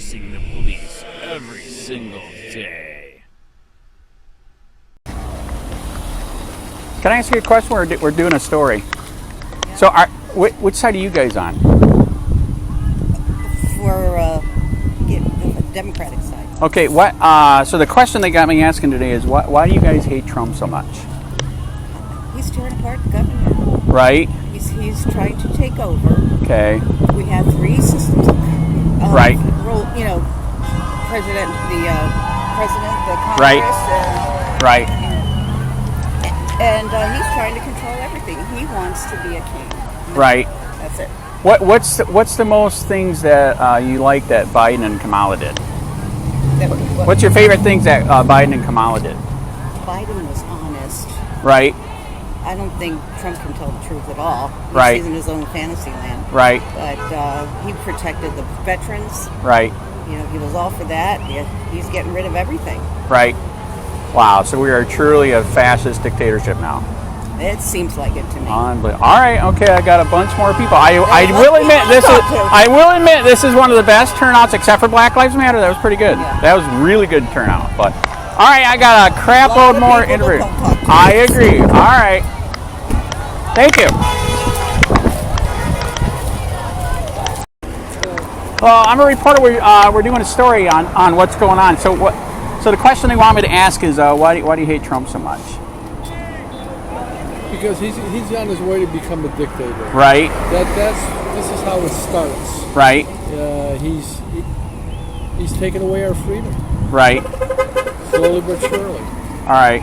facing the police every single day. Can I ask you a question? We're doing a story. Yeah. So, which side are you guys on? For the Democratic side. Okay. So the question they got me asking today is, why do you guys hate Trump so much? He's tearing apart the government. Right. He's trying to take over. Okay. We have three systems. Right. You know, president, the Congress, Right. and Right. he's trying to control everything. He wants to be a king. Right. That's it. What's the most things that you like that Biden and Kamala did? What's your favorite things that Biden and Kamala did? Biden was honest. Right. I don't think Trump can tell the truth at all. Right. He's in his own fantasy land. Right. But he protected the veterans. Right. You know, he was all for that. He's getting rid of everything. Right. Wow. So we are truly a fascist dictatorship now. It seems like it to me. Unbelievable. All right. Okay. I got a bunch more people. I will admit this is one of the best turnouts, except for Black Lives Matter. That was pretty good. Yeah. That was really good turnout. But all right, I got a crap load more interview. I agree. All right. Thank you. Well, I'm a reporter. We're doing a story on what's going on. So the question they want me to ask is, why do you hate Trump so much? Because he's on his way to become a dictator. Right. This is how it starts. Right. He's taken away our freedom. Right. Slowly but surely. All right.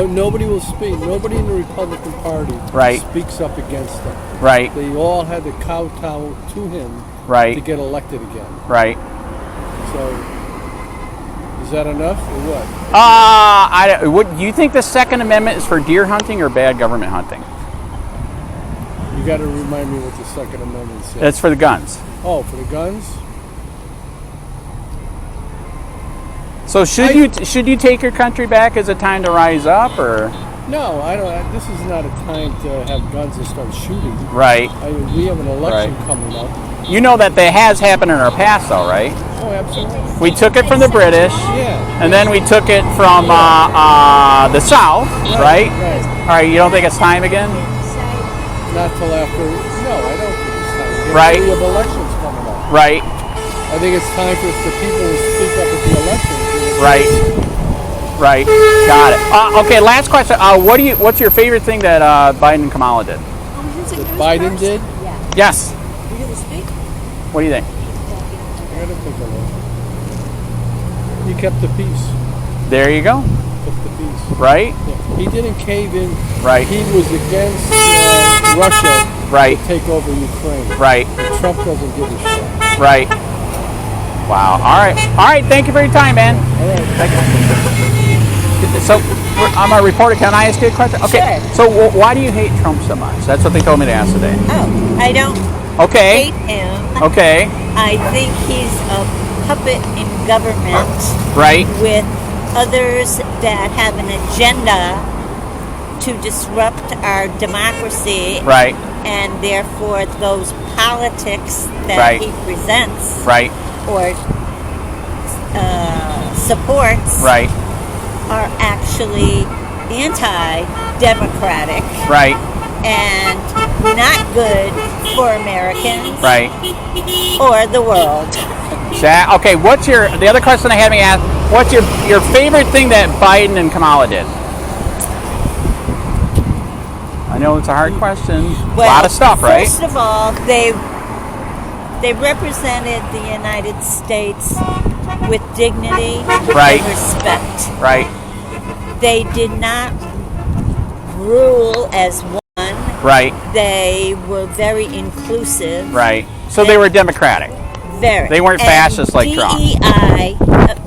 Nobody will speak. Nobody in the Republican Party speaks up against him. Right. They all had to kowtow to him Right. to get elected again. Right. So, is that enough or what? Do you think the Second Amendment is for deer hunting or bad government hunting? You got to remind me what the Second Amendment says. That's for the guns. Oh, for the guns? So should you take your country back as a time to rise up, or? No, I don't. This is not a time to have guns and start shooting. Right. We have an election coming up. You know that has happened in our past, though, right? Oh, absolutely. We took it from the British, and then we took it from the South, right? Right. All right, you don't think it's time again? Not till after. No, I don't think it's time. Right. We have elections coming up. Right. I think it's time for the people to speak up at the elections. Right. Right. Got it. Okay. Last question. What's your favorite thing that Biden and Kamala did? Biden did? Yes. You gonna speak? What do you think? I gotta take a look. He kept the peace. There you go. Kept the peace. Right. Yeah. He didn't cave in. Right. He was against Russia Right. to take over Ukraine. Right. But Trump doesn't give a shit. Right. Wow. All right. All right. Thank you for your time, man. All right. Thank you. So I'm a reporter. Can I ask you a question? Okay. Sure. So why do you hate Trump so much? That's what they told me to ask today. Oh, I don't Okay. hate him. Okay. I think he's a puppet in government Right. with others that have an agenda to disrupt our democracy. Right. And therefore those politics that Right. he presents Right. or supports Right. are actually anti-democratic Right. and not good for Americans Right. or the world. Okay. The other question I had me ask? What's your favorite thing that Biden and Kamala did? I know it's a hard question. Well, a lot of stuff, right? First of all, they represented the United States with dignity Right. and respect. Right. They did not rule as one. Right. They were very inclusive. Right. So they were Democratic. Very. They weren't fascist like Trump. DEI,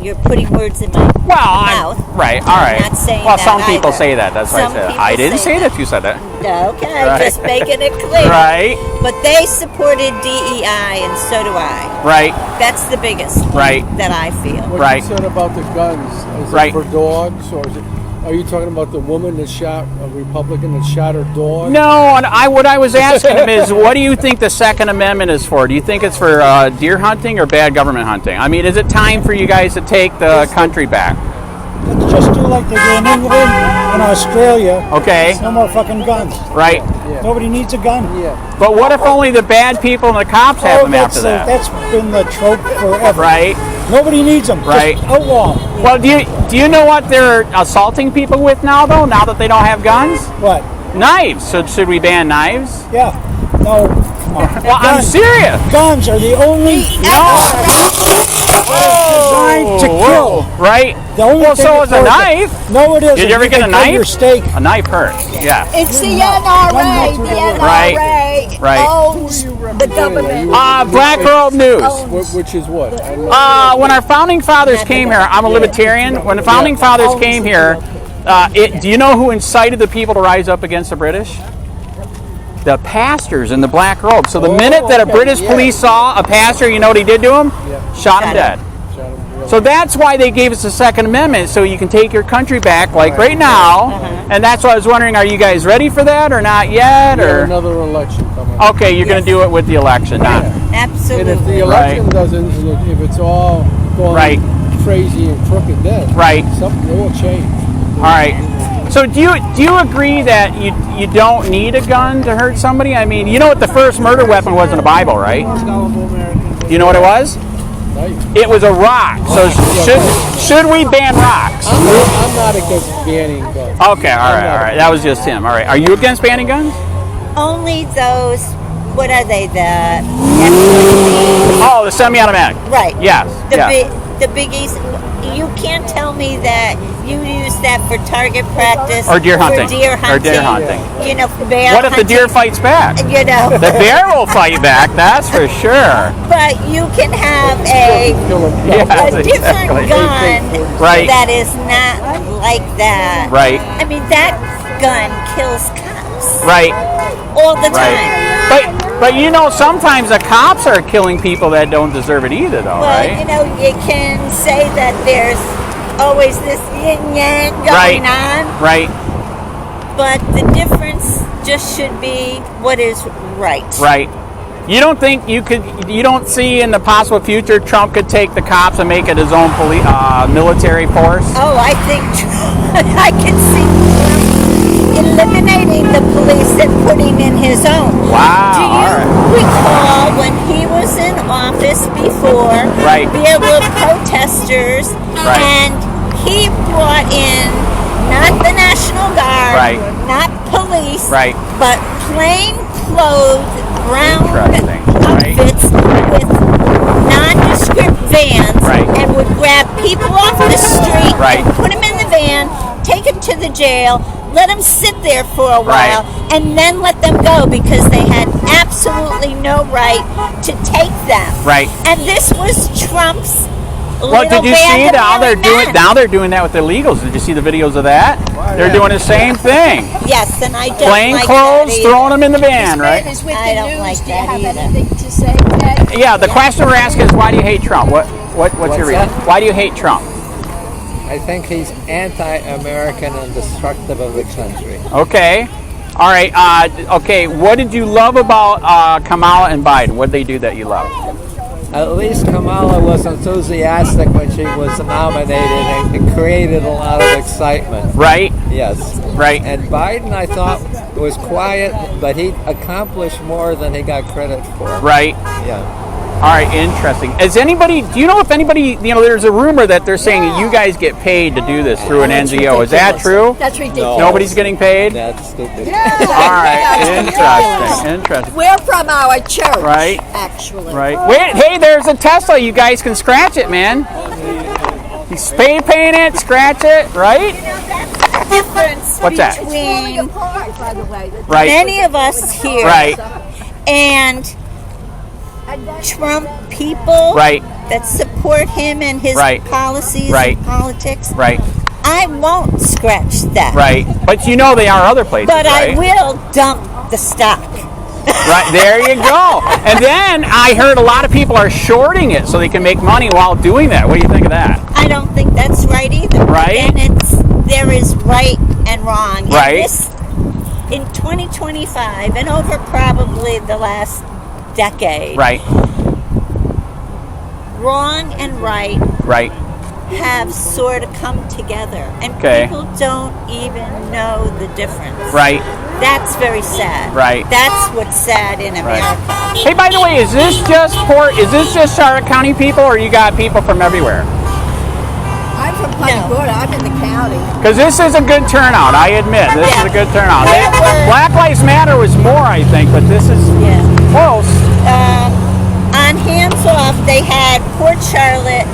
you're putting words in my mouth. Right. All right. I'm not saying well, that some people either. say that. That's why I Some said it. people I didn't say that. that. You said that. Okay, Right. just making it clear. Right. But they supported DEI, and so do I. Right. That's the biggest Right. that I feel. What Right. you said about the guns, is Right. it for dogs or is it? Are you talking about the woman that shot a Republican that shot her dog? No, and what I was asking him is, what do you think the Second Amendment is for? Do you think it's for deer hunting or bad government hunting? I mean, is it time for you guys to take the country back? Let's just do like they do in England and Australia. Okay. No more fucking guns. Right. Yeah. Nobody needs a gun. Yeah. But what if only the bad people and the cops have them after that? That's been the trope forever. Right. Nobody needs them. Right. Just outlaw them. Well, do you know what they're assaulting people with now, though? Now that they don't have guns? What? Knives. So should we ban knives? Yeah. No. Come on. Well, I'm serious. Guns are the only designed to kill. Right. The only Well, thing so that is a kills knife. No, it isn't. Did you ever get a can cut knife? Your steak. A knife hurts. Yeah. It's the NRA. The NRA Right. owns the government. Black World News. Which is what? When our founding fathers came here, I'm a libertarian. When the founding fathers came here, do you know who incited the people to rise up against the British? The pastors in the black robes. So the minute that a British police saw a pastor, you know what he did to him? Shot him dead. So that's why they gave us the Second Amendment, so you can take your country back, like right now. And that's why I was wondering, are you guys ready for that or not yet? Or another election coming. Okay, you're going to do it with the election, not. Absolutely. And if the election doesn't, if it's all going crazy and crooked, then something will change. All right. So do you agree that you don't need a gun to hurt somebody? I mean, you know what the first murder weapon was in the Bible, right? Do you know what it was? It was a rock. So should we ban rocks? I'm not against banning guns. Okay, all right. That was just him. All right. Are you against banning guns? Only those. What are they? The the semi-automatic. Right. Yes. The biggies. You can't tell me that you use that for target practice or deer hunting. Or deer hunting. You know, bear What if the deer fights back? You know, the bear will fight back. That's for sure. But you can have a different gun that is not like that. Right. I mean, that gun kills cops. Right. All the time. But you know, sometimes the cops are killing people that don't deserve it either, though, right? You know, you can say that there's always this yin-yang going on. Right. But the difference just should be what is right. Right. You don't think you don't see in the possible future Trump could take the cops and make it his own military force? Oh, I think I can see eliminating the police and putting in his own. Wow. Do you recall when he was in office before, there were protesters, and he brought in not the National Guard, not police, but plain clothes, brown outfits with nondescript vans, and would grab people off the street, put them in the van, take them to the jail, let them sit there for a while, and then let them go because they had absolutely no right to take them. Right. And this was Trump's. Well, did you see now they're doing that with illegals? Did you see the videos of that? They're doing the same thing. Yes, and I don't plain like clothes, that throwing them in the van, right? I don't like that either. Anything to say, Ted? Yeah, the question we're asking is, why do you hate Trump? What's your reason? Why do you hate Trump? I think he's anti-American and destructive of the country. Okay. All right. Okay. What did you love about Kamala and Biden? What did they do that you love? At least Kamala was enthusiastic when she was nominated and it created a lot of excitement. Right? Yes. Right. And Biden, I thought, was quiet, but he accomplished more than he got credit for. Right. Yeah. All right, interesting. Do you know if anybody, there's a rumor that they're saying that you guys get paid to do this through an NGO. Is that true? That's ridiculous. Nobody's getting paid? That's stupid. All right, interesting. We're from our church. Right. Actually. Right. Wait, hey, there's a Tesla. You guys can scratch it, man. You spray paint it, scratch it, right? Difference What's that? between By the way. many of us here and Trump people that support him and his policies and politics. Right. I won't scratch that. Right. But you know they are other places, But I will dump the stock. Right, there you go. And then I heard a lot of people are shorting it so they can make money while doing that. What do you think of that? I don't think that's right either. Right? And it's there is right and wrong. Right. And in 2025, and over probably the last decade, Right. wrong and right Right. have sort of come together, and Okay. people don't even know the difference. Right. That's very sad. Right. That's what's sad in America. Hey, by the way, is this just Charlotte County people, or you got people from everywhere? I'm from Punta Gorda. I'm in the county. Because this is a good turnout, I admit. This is a good turnout. Black Lives Matter was more, I think, but this is close. On Hands Off, they had Port Charlotte,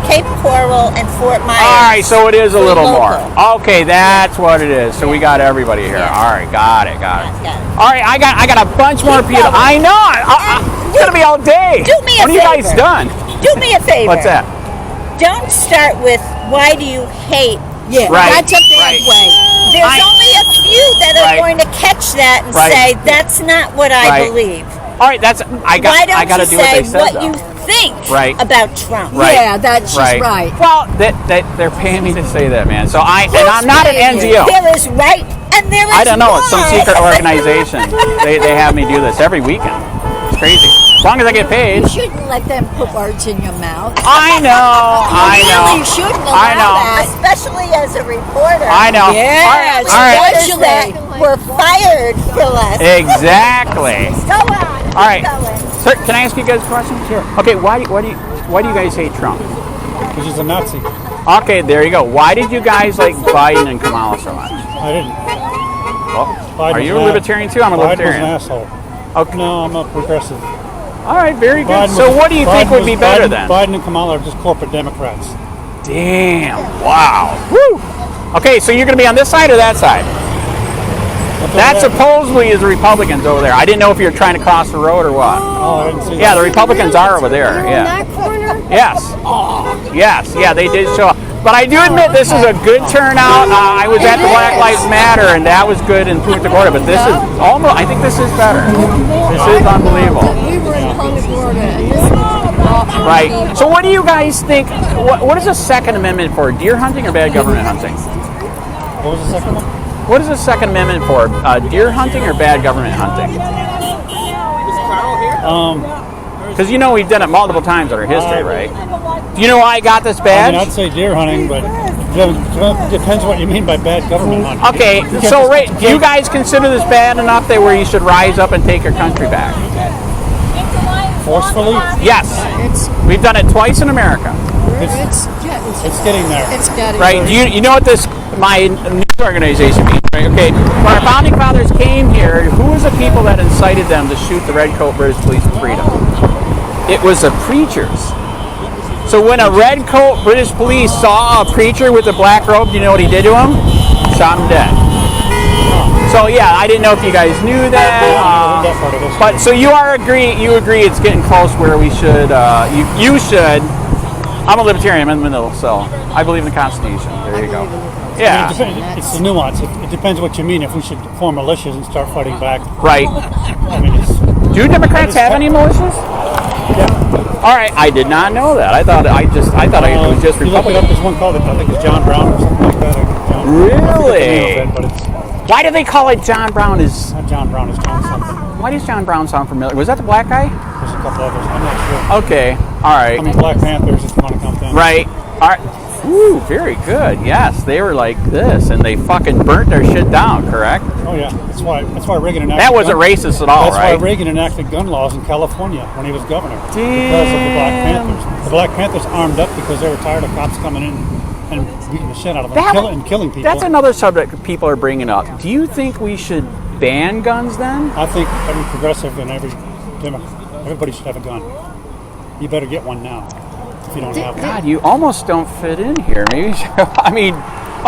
Cape Coral, and Fort Myers. All right, so it is a little local. more. Okay, that's what it is. So we got everybody here. All right, got it. All right, I got a bunch more people. I know. It's gonna be all day. Do me a When are you guys favor. done? Do me a favor. What's that? Don't start with why do you hate? Yeah, Right, that's a bad right. way. There's only a few that are Right. going to catch that and Right. say that's not what I Right. believe. All right, Why I don't gotta you do what say they said. what though. you think Right. about Trump? Right. Yeah, that's just right. Well, they're paying me to say that, man. So I'm not an paying you? NGO. There is right and there is I don't know. It's some wrong. secret organization. They have me do this every weekend. It's crazy. As long as I get paid. You shouldn't let them put words in your mouth. I know. You shouldn't allow I know. that. Especially as a reporter. I know. Yes, All right. Reporters that were fired for less. Exactly. Go on. All right. Keep going. Sir, can I ask you guys a question? Sure. Okay. Why do you guys hate Trump? Because he's a Nazi. Okay, there you go. Why did you guys like Biden and Kamala so much? I didn't. Well, Biden are you a was an libertarian too? I'm a Biden was an libertarian. asshole. Okay. No, I'm a progressive. All right, very good. Biden So was- what do you think Biden would was- be better Biden- then? Biden and Kamala are just corporate Democrats. Damn. Wow. Woo. Okay, so you're going to be on this side or that side? That supposedly is the Republicans over there. I didn't know if you were trying to cross the road or what. Oh, I didn't see Yeah, that. the Republicans are over there. Yeah. That corner? Yes. Yes. Yeah, they did show up. But I do admit this is a good turnout. I was at the Black Lives Matter, and that was good in Punta Gorda. But this is almost. I think this is better. This is unbelievable. We were in Punta Gorda, and this is Right. So what do you guys think? What is the Second Amendment for? Deer hunting or bad government hunting? What was the second one? What is the Second Amendment for? Deer hunting or bad government hunting? Because you know we've done it multiple times in our history, right? Do you know why I got this I badge? mean, I'd say deer hunting, but it depends what you mean by bad government hunting. Okay, You can't so just- do you guys consider this bad enough that where you should rise up and take your country back? forcefully? Yes. We've done it twice in America. It's getting there. It's getting Right? Do you know what my news organization means? Right? Okay. When our founding fathers came here, who was the people that incited them to shoot the redcoat British police for freedom? It was the preachers. So when a redcoat British police saw a preacher with a black robe, do you know what he did to him? Shot him dead. So yeah, I didn't know if you guys knew that. But so you agree it's getting close where we should, you should. I'm a libertarian, I'm in the middle, so I believe in the Constitution. There you go. Yeah. It's the nuance. It depends what you mean. If we should form militias and start fighting back. Right. I mean, Do Democrats have any militias? Yeah. All right, I did not know that. I thought it was just You look it up, Republicans. there's one called, I think it's John Brown or something like that. Really? But it's Why do they call it John Brown? not John Brown, it's John something. Why does John Brown sound familiar? Was that the black guy? There's a couple others. I'm not sure. Okay. All right. I mean, Black Panthers, if you want to count them. Right. All right. Ooh, very good. Yes, they were like this, and they fucking burnt their shit down. Correct? Oh yeah, that's why Reagan enacted. That wasn't racist at all, That's right? why Reagan enacted gun laws in California when he was governor. Because of the Black Panthers. The Black Panthers armed up because they were tired of cops coming in and beating the shit out of them and killing people. That's another subject people are bringing up. Do you think we should ban guns then? I think every progressive and everybody should have a gun. You better get one now if you don't have one. God, you almost don't fit in here. Maybe. I mean,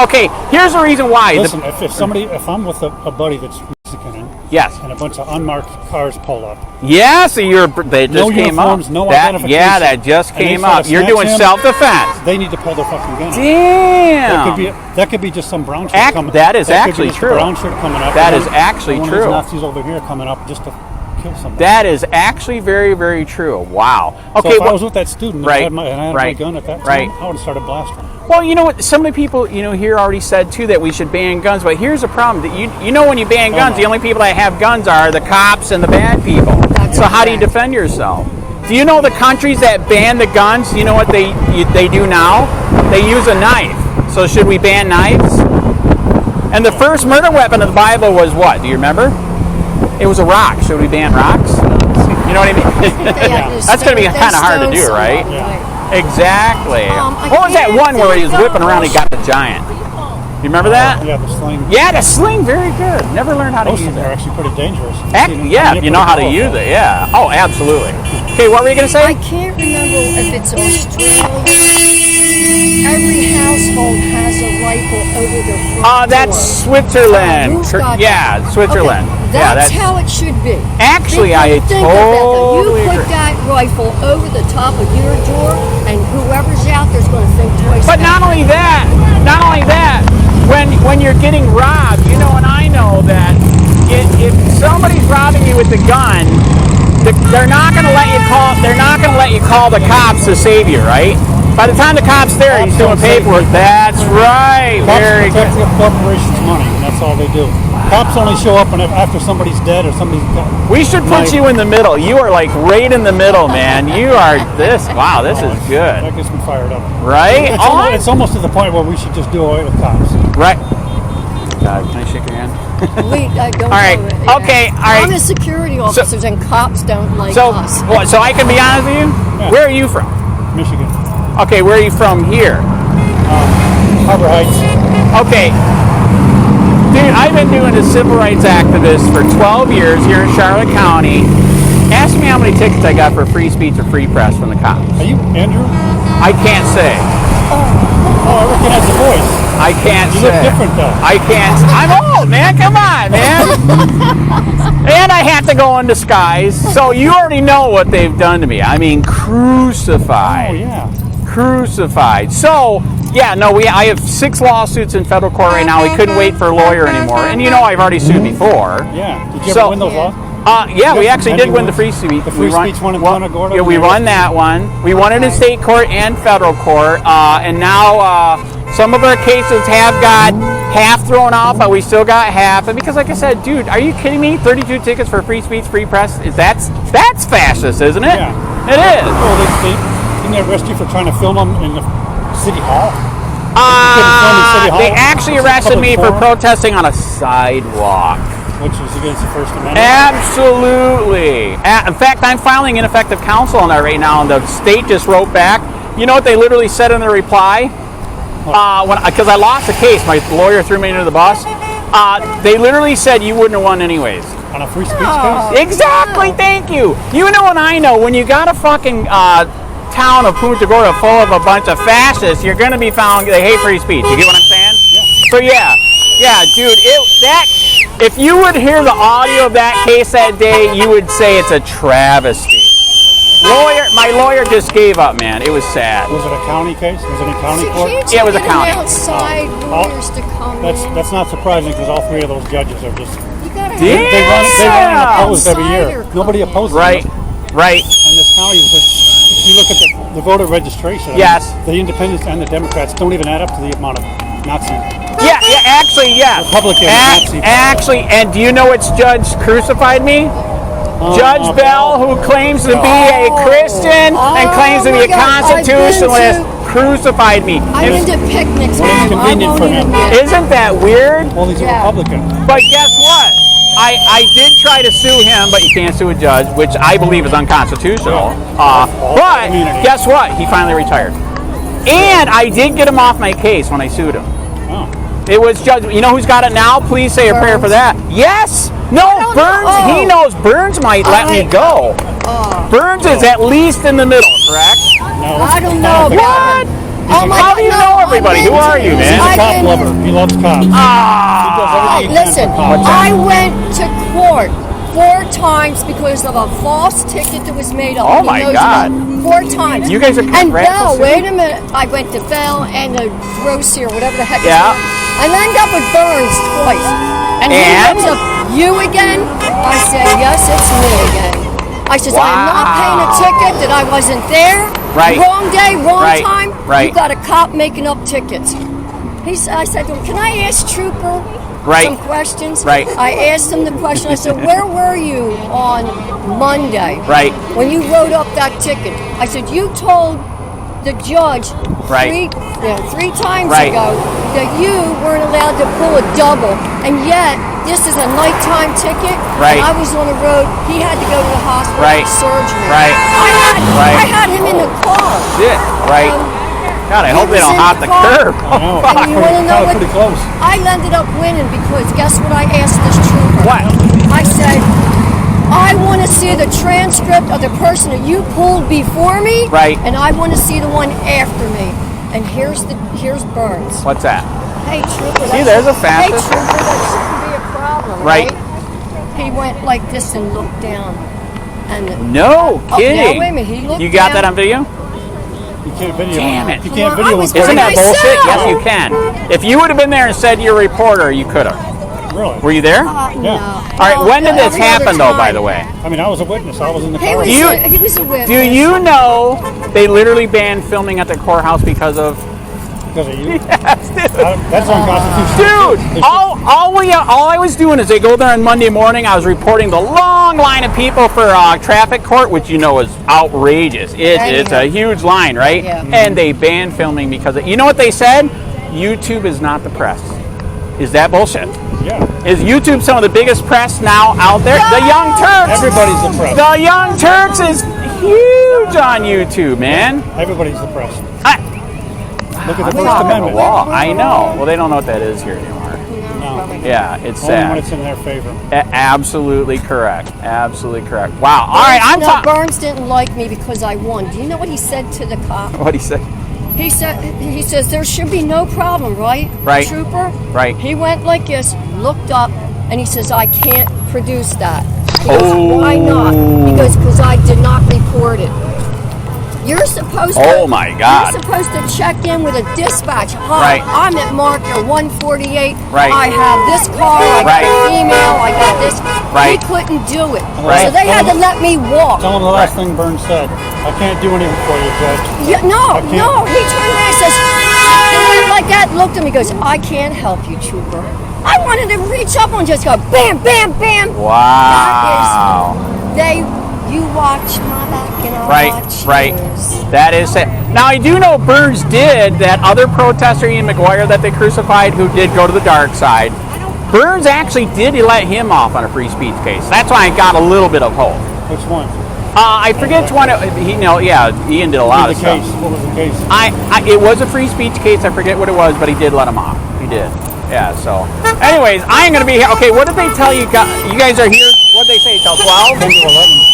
okay. Here's the reason why. Listen, if I'm with a buddy that's Mexican, yes, and a bunch of unmarked cars pull up. Yeah, so they just No came uniforms, up. no That, identification. yeah, that just And they came try to up. You're snatch doing him. self-defense. They need to pull their fucking gun out. Damn. That could be just some brown shirt coming. That is That could be actually just a true. brown shirt coming up. That and is actually one true. Of these Nazis over here coming up just to kill somebody. That is actually very, very true. Wow. Okay. So if I was with that student and I had my right, gun at that time, right. I would have started blasting. Well, you know what? Some of the people, here already said too that we should ban guns. But here's the problem: that when you ban guns, the only people that have guns are the cops and the bad people. So how do you defend yourself? Do you know the countries that ban the guns? You know what they do now? They use a knife. So should we ban knives? And the first murder weapon of the Bible was what? Do you remember? It was a rock. Should we ban rocks? You know what I mean? That's going to be kind of hard to do, right? Yeah. Exactly. What was that one where he was whipping around and he got the giant? You remember that? Yeah, the sling. Yeah, the sling. Very good. Never learned how to use it. Most of them are actually pretty dangerous. Yeah, you know how to use it. Yeah. Oh, absolutely. Okay, what were you going to say? I can't remember if it's Australia. Every household has a rifle over their front That's door. Switzerland. Who's got Yeah, that? Switzerland. Okay, Yeah, that's how it should be. Actually, I Think about that. totally You agree. put that rifle over the top of your door, and whoever's out there's going to think twice. But not only that, when you're getting robbed, and I know that if somebody's robbing you with a gun, they're not going to let you call. They're not going to let you call the cops to save you, right? By the time the cop's there, he's doing paperwork. That's right. Cops Very protect good. the corporation's money, and that's all they do. Cops only show up after somebody's dead or somebody's got. We should put you in the middle. You are like right in the middle, man. You are this. Wow, this is good. That gets me fired up. Right? It's almost to the point where we should just do away with cops. Right. Can I shake your hand? I don't All right. know it, yeah. Okay. All right. I'm a security officers, and cops don't like So us. I can be honest with you. Yeah. Where are you from? Michigan. Okay, where are you from here? Harbor Heights. Okay. Dude, I've been doing a civil rights activist for 12 years here in Charlotte County. Ask me how many tickets I got for free speech or free press from the cops. Are you Andrew? I can't say. Oh, I recognize the voice. I can't You say. look different though. I can't. I'm old, man. Come on, man. And I have to go in disguise. So you already know what they've done to me. I mean, crucified. Oh yeah. Crucified. So, yeah, no, I have 6 lawsuits in federal court right now. We couldn't wait for a lawyer anymore. And I've already sued before. Yeah. Did you ever win those lawsuits? Yeah, we actually did win the free speech. The free speech one in Punta Gorda? Yeah, we won that one. We won it in state court and federal court. And now some of our cases have got half thrown off, but we still got half. And because, like I said, dude, are you kidding me? 32 tickets for free speech, free press? That's fascist, isn't it? Yeah. It is. Oh, didn't they arrest you for trying to film them in the city hall? They actually arrested me for protesting on a sidewalk. Which is against the First Amendment? Absolutely. In fact, I'm filing ineffective counsel on that right now, and the state just wrote back. You know what they literally said in their reply? Because I lost the case, my lawyer threw me under the bus. They literally said you wouldn't have won anyways. On a free speech case? Exactly, thank you. You know and I know, when you got a fucking town of Punta Gorda full of a bunch of fascists, you're going to be found, they hate free speech. You get what I'm saying? Yeah. So yeah, dude, if you would hear the audio of that case that day, you would say it's a travesty. My lawyer just gave up, man. It was sad. Was it a county case? Was it in county court? Yeah, it was a county. Outside lawyers to come in. That's not surprising because all 3 of those judges are just. You gotta have They run unopposed every outsider year. come Nobody in. opposes Right, them. right. And this county is just. If you look at the voter registration, Yes. the Independents and the Democrats don't even add up to the amount of Nazi. Yeah, actually, yeah. Republican Nazi. Actually, and do you know which judge crucified me? Judge Bell, who claims to be a Christian and claims to be a constitutionalist, crucified me. I've been to picnics with Well, it's him. I convenient won't for him. even get. Isn't that weird? Well, he's a Republican. But guess what? I did try to sue him, but you can't sue a judge, which I believe is unconstitutional. But guess what? He finally retired. And I did get him off my case when I sued him. Oh. It was Judge. You know who's got it now? Please say a prayer for that. Yes. No, Burns. He knows Burns might let me go. Burns is at least in the middle, correct? No, I don't know. What? Oh my How God, do you no, know I've everybody? been Who are to- you, He's man? a I've cop been- lover. He loves cops. He does everything he can Listen, for cops. I went to court 4 times because of a false ticket that was made up. Oh He my knows God. about 4 times. You guys are And rats Bell, for wait a minute. I went to Bell and the Grocery or whatever the heck Yeah. it's called. I lined up with Burns twice. And he comes up, you again? I said, yes, it's me again. I says, I'm not paying a ticket that I wasn't there. Right. Wrong day, wrong Right. time. Right. You got a cop making up tickets. I said to him, can I ask Trooper some questions? Right. I asked him the question. I said, where were you on Monday? Right. When you wrote up that ticket? I said, you told the judge Right. three times Right. ago that you weren't allowed to pull a double, and yet this is a nighttime ticket. Right. And I was on the road. He had to go to the hospital Right. for surgery. Right. I had him in the car. Shit. Right. God, I hope they don't hop the curb. I know. And you want to know what? Pretty close. I ended up winning because guess what I asked this trooper? What? I said, I want to see the transcript of the person that you pulled before me, Right. and I want to see the one after me. And here's Burns. What's that? Hey trooper, See, there's a Hey fastest. trooper, that shouldn't be a problem, Right. He went like this and looked down, and No kidding. now, wait a minute, he looked You got down. that on video? You can't video. Damn it. You can't Well, video. I was with Isn't that myself. bullshit? Yes, you can. If you would have been there and said you're a reporter, you could have. Really? Were you there? No. Yeah. All right, when did this Every other happen, though, by time. the way? I mean, I was a witness. I was in the He car. was, You- he was a witness. Do you know they literally banned filming at the courthouse because of... Because of you. Yes, dude. That's unconstitutional. Dude, all I was doing is they go there on Monday morning. I was reporting the long line of people for traffic court, which you know is outrageous. It's a huge line, right? Yeah. And they banned filming because of, you know what they said? YouTube is not the press. Is that bullshit? Yeah. Is YouTube some of the biggest press now out there? The Young Turks. Everybody's the press. The Young Turks is huge on YouTube, man. Everybody's the press. Look at the I'm First talking Amendment. the law. I know. Well, they don't know what that is here anymore. No. Yeah, it's Only when sad. it's in their favor. Absolutely correct. Absolutely correct. Wow. All right, I'm talking. Burns didn't like me because I won. Do you know what he said to the cop? What do you say? He says there should be no problem, right? Right. Trooper? Right. He went like this, looked up, and he says, I can't produce that. He goes, why not? He goes, because I did not report it. You're supposed to. Oh my God. You're supposed to check in with a dispatch. Right. Hi, I'm at marker 148. Right. I have this car. I got Right. a female. I got this. Right. He couldn't do it. Right. So they had to let me walk. Tell him the last thing Burns said. I can't do anything for you, Judge. Yeah, no. can't. He turned around and says, he went like that, looked at me, goes, I can't help you, trooper. I wanted to reach up and just go bam, bam, bam. Wow. You watch my back and I'll watch Right. yours. That is it. Now I do know Burns did that other protester, Ian McGuire, that they crucified, who did go to the dark side. Burns actually did let him off on a free speech case. That's why I got a little bit of hope. Which one? I forget which one. Ian did a lot of stuff. What was the case? It was a free speech case. I forget what it was, but he did let him off. He did. Yeah. So, anyways, I ain't gonna be here. Okay, what did they tell you? You guys are here. What did they say? Till 12? 10 to 11.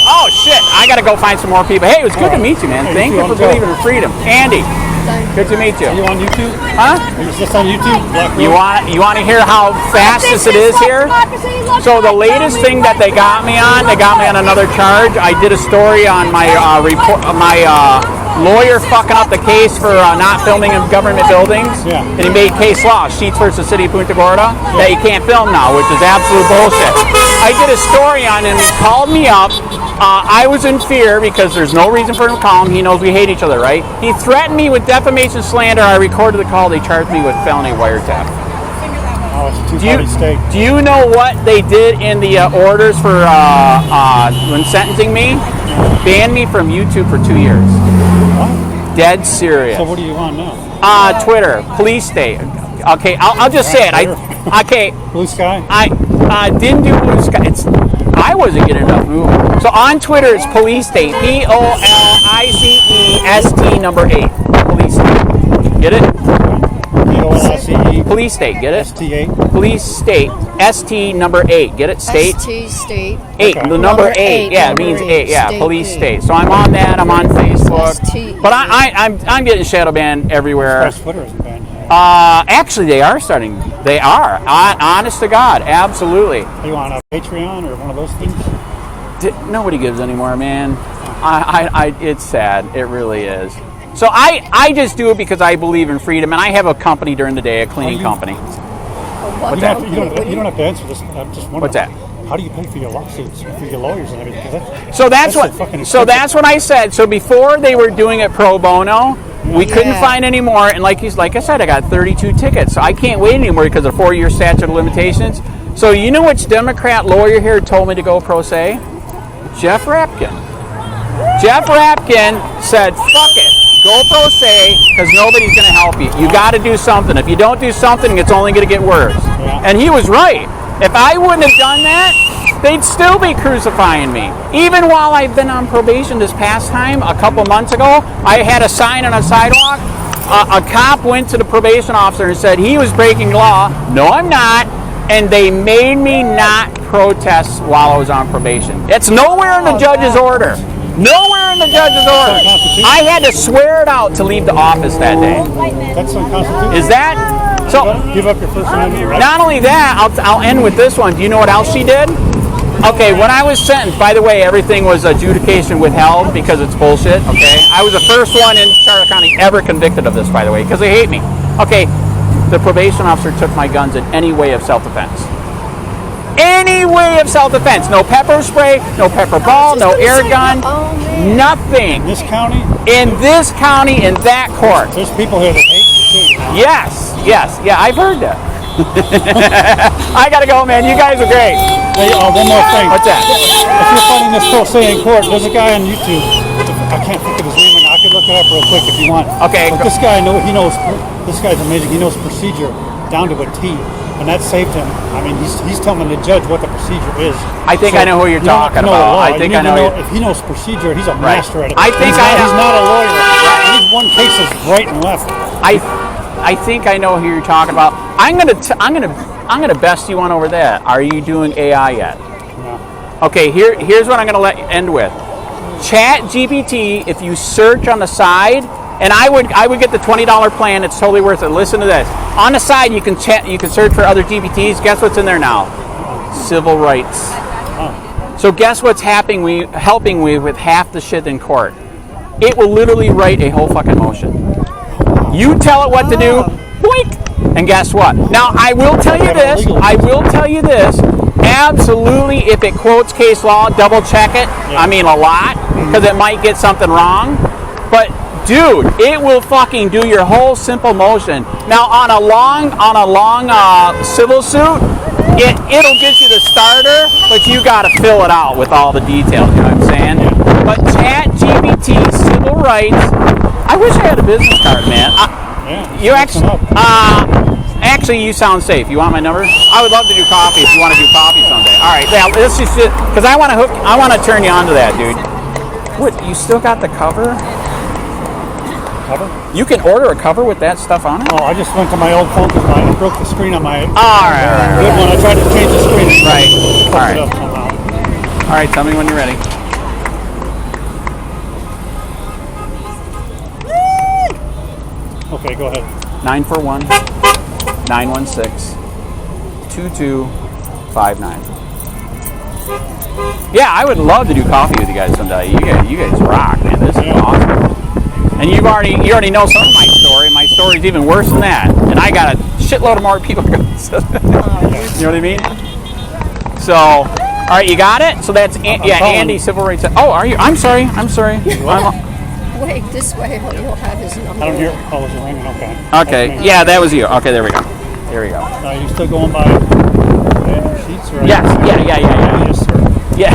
Oh shit! I gotta go find some more people. Hey, it was good to meet you, man. Hey, Thank you you too. for believing in freedom, Andy. Good to meet you. Are you on YouTube? Huh? Are you just on YouTube? Black You want to hear how fastest it is here? So the latest thing that they got me on another charge. I did a story on my lawyer fucking up the case for not filming in government buildings. Yeah. And he made case law, Sheets versus City of Punta Gorda, that you can't film now, which is absolute bullshit. I did a story on him. He called me up. I was in fear because there's no reason for him to call him. He knows we hate each other, right? He threatened me with defamation, slander. I recorded the call. They charged me with felony wiretap. Oh, it's a two-party state. Do you know what they did in the orders for when sentencing me? Banned me from YouTube for 2 years. What? Dead serious. So what do you want now? Twitter, police state. Okay, I'll just say it. Blue Sky? I didn't do Blue Sky. I wasn't getting enough movement. So on Twitter, it's police state. POLICEST number 8. Police state. Get it? POLICE? Police state. Get it? ST8? Police state. ST number 8. Get it? State. ST state. 8. Okay. The number Number 8. eight, Yeah, it number means 8. 8. Yeah, State police 8. state. So I'm on that. I'm on Facebook. ST. But I'm getting shadow banned everywhere. Press Twitter isn't banned. Actually, they are starting. They are. Honest to God, absolutely. Are you on a Patreon or one of those things? Nobody gives anymore, man. It's sad. It really is. So I just do it because I believe in freedom, and I have a company during the day, a cleaning company. What's You that? don't have to answer this. I'm just wondering. What's that? How do you pay for your lawsuits, for your lawyers and everything? 'Cause So that's so fucking what. expensive. So that's what I said. So before they were doing it pro bono, we couldn't find any more. And like I said, I got 32 tickets, so I can't wait anymore because of 4-year statute of limitations. So you know which Democrat lawyer here told me to go pro se? Jeff Rapkin. Jeff Rapkin said, "Fuck it, go pro se because nobody's going to help you. You got to do something. If you don't do something, it's only going to get worse." Yeah. And he was right. If I wouldn't have done that, they'd still be crucifying me. Even while I've been on probation this past time, a couple months ago, I had a sign on a sidewalk. A cop went to the probation officer and said he was breaking law. No, I'm not. And they made me not protest while I was on probation. It's nowhere in the judge's order. Nowhere in the judge's order. I had to swear it out to leave the office that day. That's unconstitutional. Is that? So, Give up your First Amendment right. not only that, I'll end with this one. Do you know what else she did? Okay, when I was sentenced, by the way, everything was adjudication withheld because it's bullshit, okay? I was the first one in Charlotte County ever convicted of this, by the way, because they hate me. Okay, the probation officer took my guns in any way of self-defense. Any way of self-defense. No pepper spray, no pepper ball, no air gun, nothing. This county? In this county, in that court. There's people here that hate you too. You know? Yes, yeah, I've heard that. I gotta go, man. You guys are great. Hey, one more thing. What's that? If you're fighting this pro se in court, there's a guy on YouTube. I can't think of his name right now. I could look it up real quick if you want. Okay. But this guy, this guy's amazing. He knows procedure down to a T. And that saved him. I mean, he's telling the judge what the procedure is. I think I know who you're talking about. I think I know. If he knows procedure, he's a master at it. I think he's not a lawyer. He's won cases right and left. I think I know who you're talking about. I'm gonna best you on over that. Are you doing AI yet? No. Okay. Here's what I'm gonna end with. Chat GPT. If you search on the side. And I would get the $20 plan. It's totally worth it. Listen to this. On the side, you can search for other GPTs. Guess what's in there now? Civil rights. So guess what's helping me with half the shit in court? It will literally write a whole fucking motion. You tell it what to do, boink, and guess what? Now I will tell you this. Absolutely, if it quotes case law, double check it. I mean a lot, because it might get something wrong. But dude, it will fucking do your whole simple motion. Now, on a long civil suit, it'll get you the starter, but you got to fill it out with all the details. You know what I'm saying? But Chat GPT, civil rights. I wish I had a business card, man. You actually, you sound safe. You want my number? I would love to do coffee if you want to do coffee someday. All right, yeah, this is just because I want to turn you on to that, dude. What? You still got the cover? Cover? You can order a cover with that stuff on it? Oh, I just went to my old phone because I broke the screen on my all right. good one. I tried to change the screen. Right. All right. Somehow. All right, tell me when you're ready. Okay, go ahead. 941-916-2259. Yeah, I would love to do coffee with you guys someday. You guys rock, man. This is awesome. And you already know some of my story. My story's even worse than that. And I got a shitload of more people. You know what I mean? So, all right, you got it? So that's Andy, civil rights. Oh, are you? I'm sorry. Wait, this way you'll have his number. I don't hear calls are ringing. Okay. Okay. Yeah, that was you. Okay, there we go. Are you still going by sheets? Or Yes. Yeah.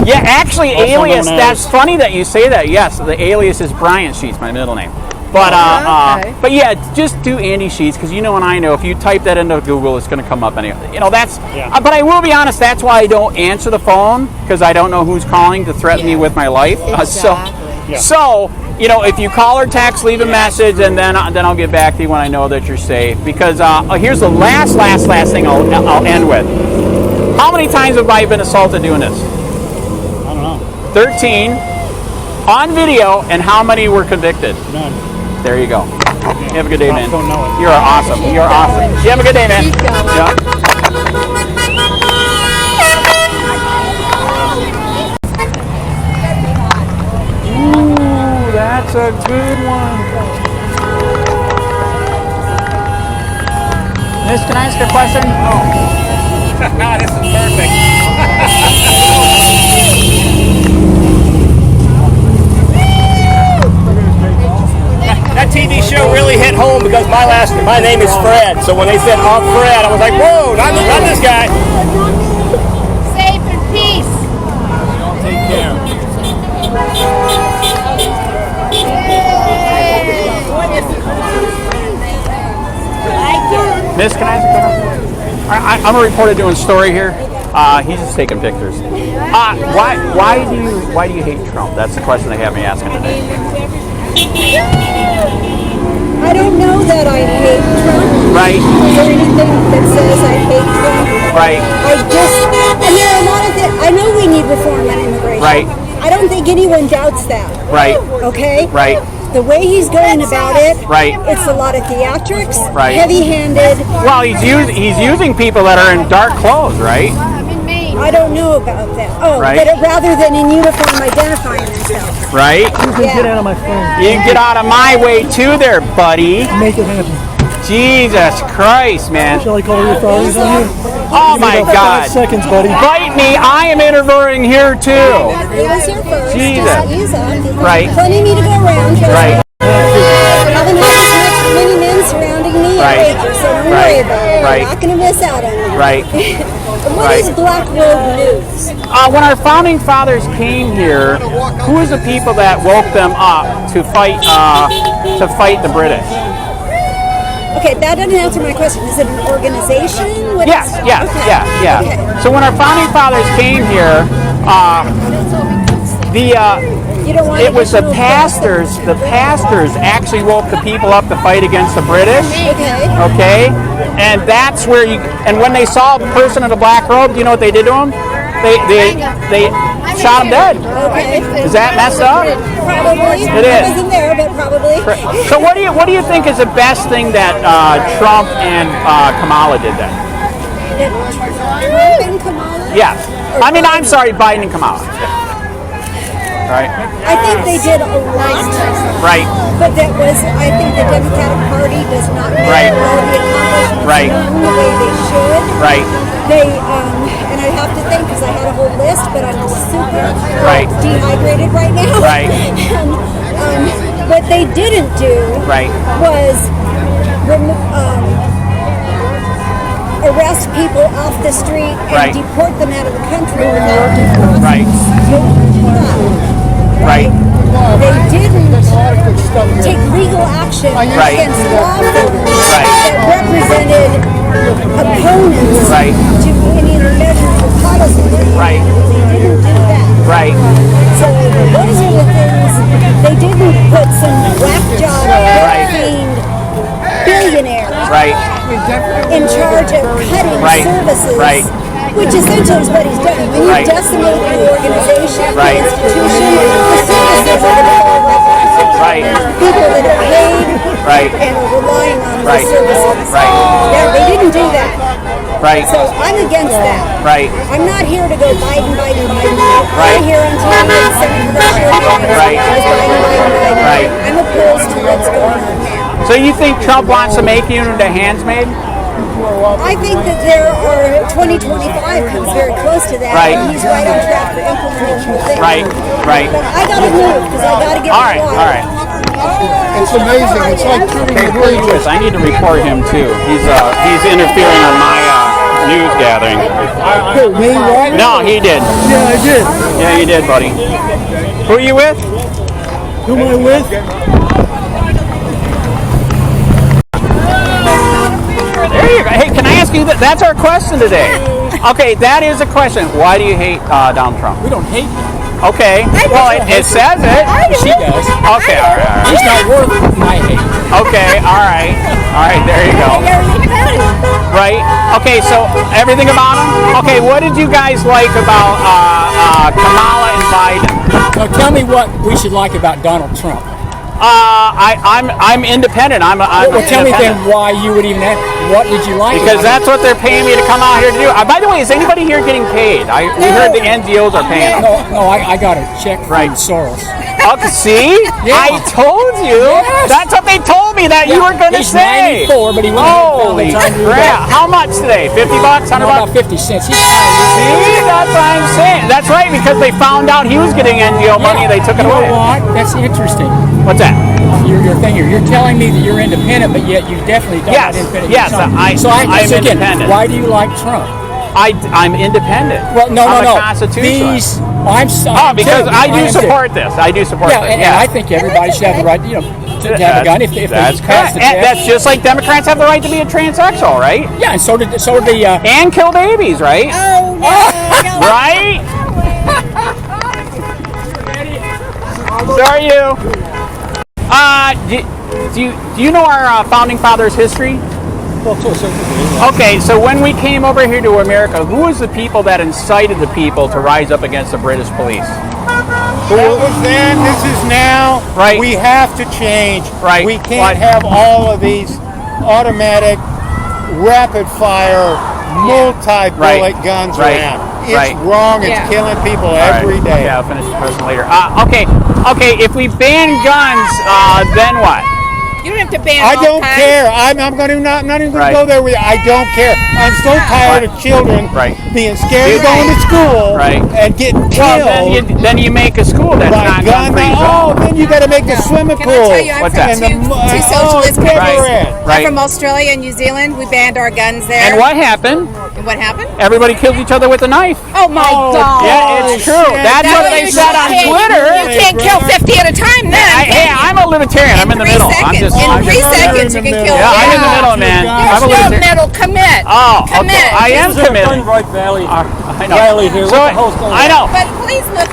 Yeah, actually, Also alias, known that's as- funny that you say that. Yes, the alias is Bryant Sheets, my middle name. But Okay. but yeah, just do Andy Sheets, because you know and I know if you type that into Google, it's going to come up anyway. You know, that's, but I will be honest, that's why I don't answer the phone, because I don't know who's calling to threaten me with my life. So, you know, if you call or text, leave a message, and then I'll get back to you when I know that you're safe. Because here's the last thing I'll end with. How many times have I been assaulted doing this? I don't know. 13 on video, and how many were convicted? None. There you go. You have a good day, man. Don't know it. You're awesome. You're awesome. You have a good day, man. Keep going. Yeah. Ooh, that's a good one. Miss, can I ask a question? This is perfect. That TV show really hit home because my name is Fred. So when they said, "Oh, Fred," I was like, "Whoa, not this guy." Safe in peace. Take care. Miss, can I ask a question? I'm a reporter doing story here. He's just taking pictures. Why do you hate Trump? That's the question they have me asking today. I don't know that I hate Trump. Right. Is there anything that says I hate Trump? Right. And there are a lot of things. I know we need reform on immigration. Right. I don't think anyone doubts that. Right. Okay? Right. The way he's going about it, right. It's a lot of theatrics, right. Heavy-handed. Well, he's using people that are in dark clothes, right? I don't know about that. Oh, right. But rather than in uniform identifying themselves. Right? You can get out of my phone. You can get out of my way too there, buddy. Make it happen. Jesus Christ, man. Shall I call the authorities on you? Oh my God. 5 seconds, buddy. Bite me. I am interviewing here too. He was here first. Jesus. He's up. Right. Plenty of me to go around. Right. I haven't had many men surrounding me right. Either, so don't worry about it. Right. I'm not going to miss out on it. Right. What is Black Robe News? When our founding fathers came here, who was the people that woke them up to fight the British? Okay, that doesn't answer my question. Is it an organization? What yes, is it? yes, Okay. yeah. Okay. So when our founding fathers came here, it was the pastors. The pastors actually woke the people up to fight against the British. Okay. And that's where and when they saw a person in a black robe, you know what they did to him? They shot him dead. Okay. Is that messed up? Probably. It is. I wasn't there, but probably. So what do you think is the best thing that Trump and Kamala did then? Trump and Kamala? Yes. I mean, I'm sorry, Biden and Kamala. Right. I think they did a lot. Right. But I think the Democratic Party does not make all the accomplishments known the way they should. Right. They, and I have to think because I had a whole list, but I'm super dehydrated right now. Right. And what they didn't do was arrest people off the street and deport them out of the country without due process. Right. They didn't take legal action against lawmakers that represented opponents to any of the measures or policies. Right. They didn't do that. Right. So those are the things. They didn't put some whack job fiend billionaire in charge of cutting services. Which essentially is what he's done. When you decimate the organization, the institution, the services are going to fall right back. People that are paid and are relying on those services. Now, they didn't do that. So I'm against that. I'm not here to go Biden. I'm here on TV and Senator Biden. I'm opposed to what's going on now. So you think Trump wants to make you into handsmaid? I think that there are 2025 comes very close to that. And he's right on track for implementing the thing. Right. But I gotta move because I gotta get all right. It's amazing. It's like turning the pages. I need to report him too. He's interfering on my news gathering. Who, me, right? No, he did. Yeah, I did. Yeah, you did, buddy. Who are you with? Who am I with? There you go. Hey, can I ask you that? That's our question today. Okay, that is a question. Why do you hate Donald Trump? We don't hate him. Okay. Well, it says it. She does. Okay, all right. He's not worth my hate. Okay, all right. All right, there you go. Right. Okay, so everything about him? Okay, what did you guys like about Kamala and Biden? So tell me what we should like about Donald Trump. I'm independent. Well, tell me then why you would even have. What did you like? Because that's what they're paying me to come out here to do. By the way, is anybody here getting paid? We heard the NGOs are paying them. No, I got a check from Soros. Okay, see? I told you. Yes. That's what they told me that you were going to He's say. 94, but he went Holy crap. How much today? 50 bucks? 100 bucks? About 50 cents. He's See, that's what I'm saying. That's right, because they found out he was getting NGO money, they took it away. You know what? That's interesting. What's that? Your thing here. You're telling me that you're independent, but yet you definitely don't Yes, independent. yes, I'm independent. Why do you like Trump? I'm independent. Well, no, I'm no, a no. constitutionalist. Because I do support this. I do support this. And I think everybody should have the right, to have a gun if they That's pass correct. the And test. that's just like Democrats have the right to be a transsexual, right? Yeah, and so did the and kill babies, right? Oh, no. Right? So are you? Do you know our founding fathers' history? Well, to a certain degree. Okay, so when we came over here to America, who was the people that incited the people to rise up against the British police? That was then, this is now. Right. We have to change. Right. We can't have all of these automatic, rapid-fire, multi-bullet guns around. It's wrong. It's killing people every day. Okay, I'll finish the question later. Okay. If we ban guns, then what? You don't have to ban I don't care. I'm not even going to go there with you. I don't care. I'm so tired of children being scared of going to school and getting killed. Well, then you make a school that's not gun-free. Oh, then you got to make a swimming pool. Can I tell you, I'm What's from that? two socialist countries. Right. I'm from Australia and New Zealand. We banned our guns there. And what happened? And what happened? Everybody killed each other with a knife. Oh my God! Yeah, it's true. That's what they said on Twitter. You can't kill 50 at a time then. Hey, I'm a libertarian. I'm in the middle. In 3 seconds you can kill. Yeah, I'm in the middle, man. I'm a There's no libertarian. middle. Commit. Oh, okay. Commit. I am committed. Right Valley. I know. Valley here. So, What the hell's going on? I know. But please look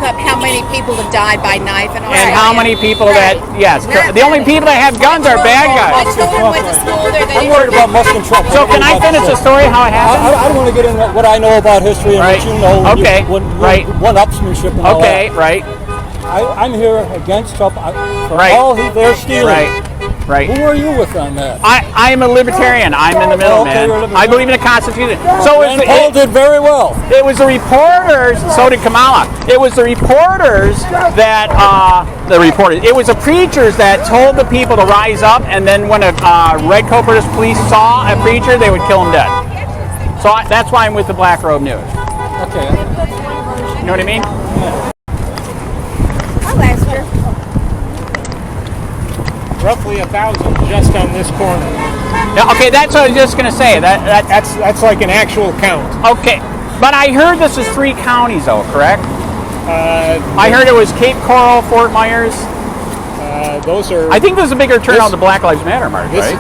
up how many people have died by knife in Australia. And how many people that, yes, the only people that have guns are bad My guys. children went to school there. I'm worried about Muslim Trump. So can I finish the story how it happened? I don't want to get into what I know about history and what you know. Okay. One-upsmanship and all that. Right. I'm here against Trump for Right. all they're stealing. Right. Who are you with on that? I am a libertarian. I'm in the middle, Okay, you're a man. libertarian. I believe in the Constitution. So And Paul did very well. it was the reporters, so did Kamala. It was the reporters that, it was the preachers that told the people to rise up, and then when a red coat British police saw a preacher, they would kill him dead. So that's why I'm with the Black Robe News. Okay. You know what I mean? I'll ask her. Roughly 1,000 just on this corner. Yeah, okay, that's what I was just going to say. That's like an actual count. Okay, but I heard this is 3 counties, though, correct? I heard it was Cape Coral, Fort Myers. Those are. I think there's a bigger turnout of the Black Lives Matter march, right?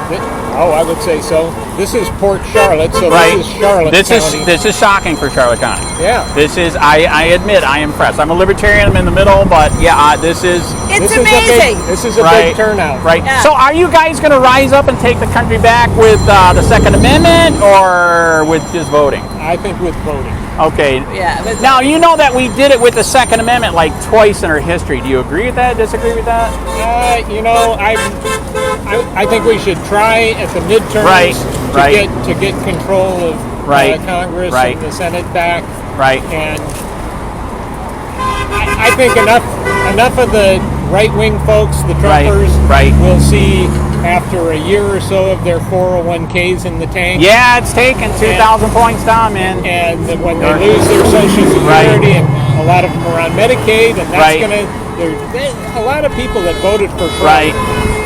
I would say so. This is Port Charlotte, so Right. this is Charlotte County. This is shocking for Charlotte County. Yeah. This is. I admit I am impressed. I'm a libertarian. I'm in the middle, but yeah, this is. It's amazing. This is a Right. big turnout. Right. Yeah. So, are you guys going to rise up and take the country back with the Second Amendment, or with just voting? I think with voting. Okay. Yeah. Now you know that we did it with the Second Amendment like twice in our history. Do you agree with that? Disagree with that? I think we should try at the midterms to get control of Congress and the Senate back. Right. And I think enough of the right-wing folks, the Trumpers, will see after a year or so of their 401ks in the tank. Yeah, it's taken 2,000 points down, man. And when they lose their Social Security, and a lot of them are on Medicaid, and that's going to. A lot of people that voted for Trump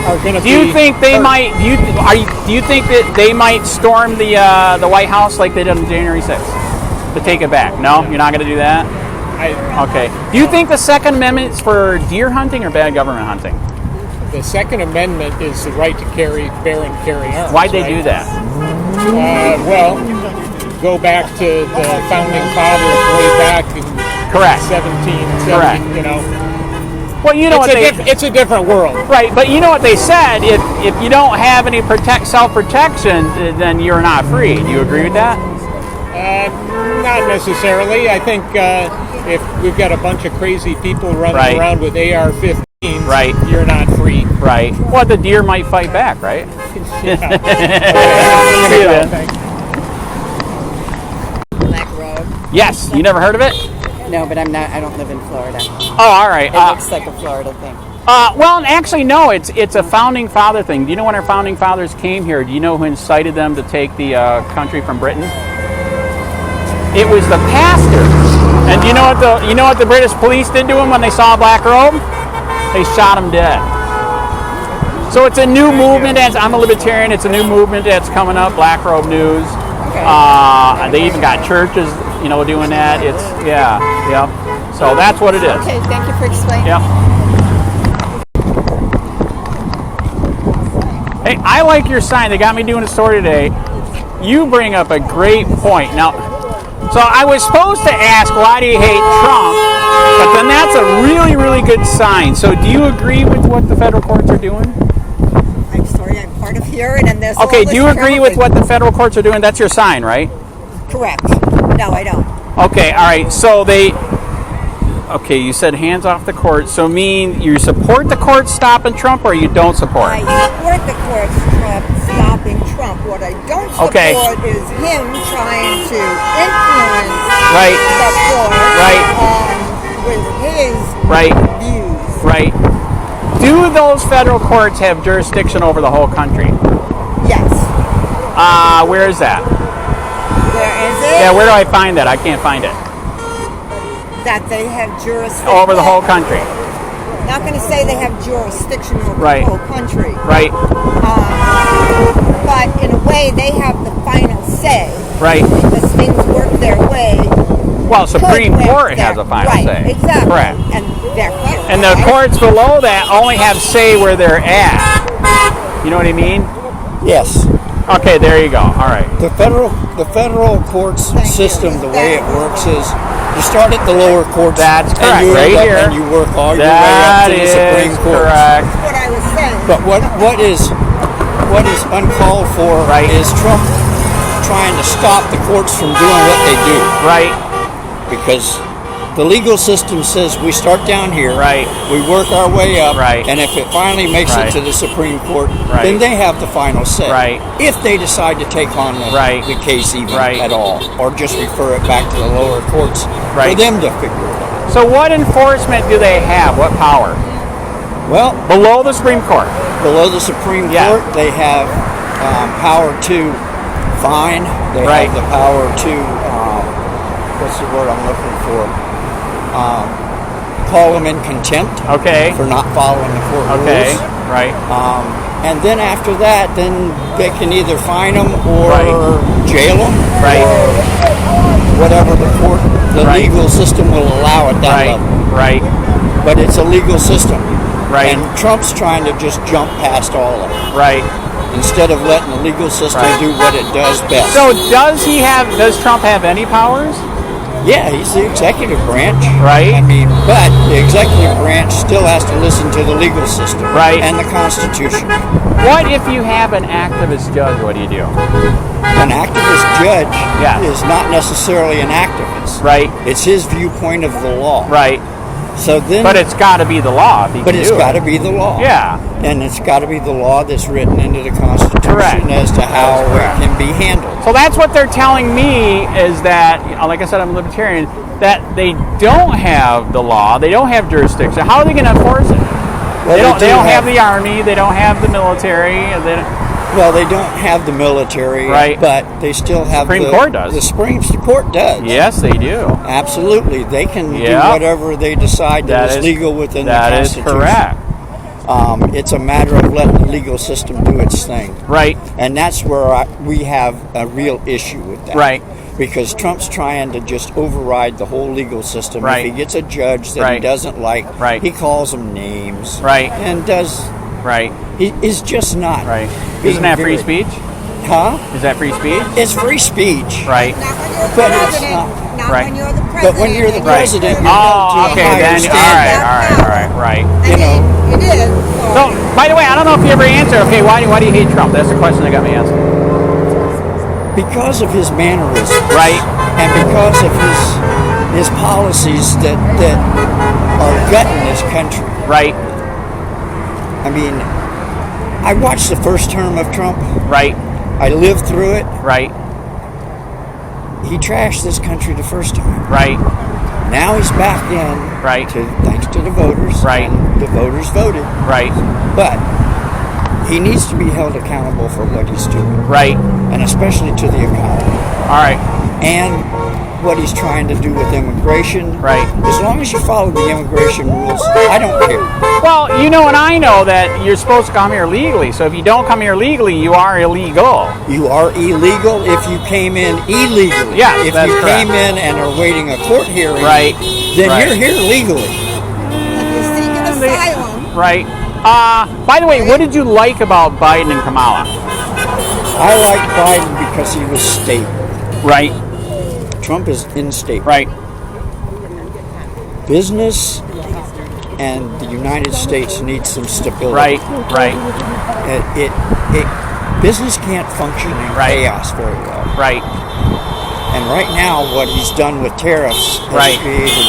are going to be. Do you think they hurt. might? Do you think that they might storm the White House like they did on January 6th to take it back? No, you're not going to do that. Okay. Do you think the Second Amendment is for deer hunting or bad government hunting? The Second Amendment is the right to bear and carry arms. Why'd they do that? Well, go back to the founding fathers way back in 1770. Correct. You know. Well, you know it's a different world. Right, but you know what they said, if you don't have any self-protection, then you're not free. Do you agree with that? Not necessarily. I think if we've got a bunch of crazy people running around with AR-15s, you're not free. Right. Well, the deer might fight back, right? See you then. Black Robe. Yes, you never heard of it? No, but I'm not. I don't live in Florida. Oh, all right. It looks like a Florida thing. Well, actually, no. It's a founding father thing. Do you know when our founding fathers came here? Do you know who incited them to take the country from Britain? It was the pastors. And do you know what the British police did to him when they saw a black robe? They shot him dead. So it's a new movement. I'm a libertarian. It's a new movement that's coming up. Black Robe News. Okay. They even got churches, doing that. It's yep. So that's what it is. Okay, thank you for explaining. Yep. Hey, I like your sign. They got me doing a story today. You bring up a great point. Now, so I was supposed to ask, why do you hate Trump? But then that's a really, really good sign. So do you agree with what the federal courts are doing? I'm sorry, I'm part of here, and there's Okay, do you agree with what the federal courts are doing? That's your sign, right? Correct. No, I don't. Okay, all right. So okay, you said hands off the court. So mean you support the courts stopping Trump, or you don't support? I support the courts stopping Trump. What I don't support is him trying to influence the court with his views. Right. Do those federal courts have jurisdiction over the whole country? Yes. Where is that? Where is it? Yeah, where do I find that? I can't find it. That they have jurisdiction over the whole country. Not going to say they have jurisdiction over Right. the whole country. Right. But in a way, they have the final say. Right. Because things work their way. Well, Supreme Court has a final say. Right, exactly. Correct. And the courts below that only have say where they're at. You know what I mean? Yes. Okay, there you go. All right. The federal courts system, the way it works is you start at the lower courts. That's correct. And Right here. And you work all your way up to the Supreme Court. Correct. That's what I was saying. But what is uncalled for is Trump trying to stop the courts from doing what they do. Right. Because the legal system says we start down here, we work our way up, and if it finally makes it to the Supreme Court, then they have the final say. If they decide to take on the case even at all, or just refer it back to the lower courts for them to figure it out. So what enforcement do they have? What power? Well, below the Supreme Court. Below the Supreme Court, they have power to fine. They have the power to, what's the word I'm looking for? Call them in contempt for not following the court rules. Right. And then after that, then they can either fine them or jail them or whatever the legal system will allow at that level. Right. But it's a legal system. Right. And Trump's trying to just jump past all of it. Right. Instead of letting the legal system do what it does best. So does Trump have any powers? Yeah, he's the executive branch. Right. I mean, but the executive branch still has to listen to the legal system. Right. And the Constitution. What if you have an activist judge? What do you do? An activist judge is not necessarily an activist. Right. It's his viewpoint of the law. Right. So then, but it's got to be the law. But it's got to be the law. Yeah. And it's got to be the law that's written into the Constitution as to how it can be handled. So that's what they're telling me is that, like I said, I'm a libertarian, that they don't have the law, they don't have jurisdiction. How are they going to enforce it? Well, they don't have the army, they don't have the military. Well, they don't have the military, but they still have Supreme Court does. The Supreme Court does. Yes, they do. Absolutely. They can do whatever they decide that is legal within the Constitution. That is correct. It's a matter of letting the legal system do its thing. Right. And that's where we have a real issue with that. Right. Because Trump's trying to just override the whole legal system. Right. If he gets a judge that he doesn't like, he calls them names. Right. And does... Right. He is just not. Right. Isn't that free speech? Huh? Is that free speech? It's free speech. Right. But it's not. When you're the president. But when you're the president, you're okay, then all right. You know. It is. So, by the way, I don't know if you ever answered. Okay, why do you hate Trump? That's the question that got me asking. Because of his mannerisms. Right. And because of his policies that are gutting this country. Right. I mean, I watched the first term of Trump. Right. I lived through it. Right. He trashed this country the first time. Right. Now he's back in, right? Thanks to the voters, right? And the voters voted, right? But he needs to be held accountable for what he's doing, right? And especially to the economy, all right? And what he's trying to do with immigration, right? As long as you follow the immigration rules, I don't care. Well, you know, and I know that you're supposed to come here legally. So if you don't come here legally, you are illegal. You are illegal if you came in illegally. Yes, if that's you correct. came in and are waiting a court hearing, right? Then right. you're here legally. If you're seeking asylum, right? By the way, what did you like about Biden and Kamala? I like Biden because he was state. Right. Trump is in state. Right. Business and the United States need some stability. Right. Right. Business can't function in chaos very well. Right. And right now, what he's done with tariffs has created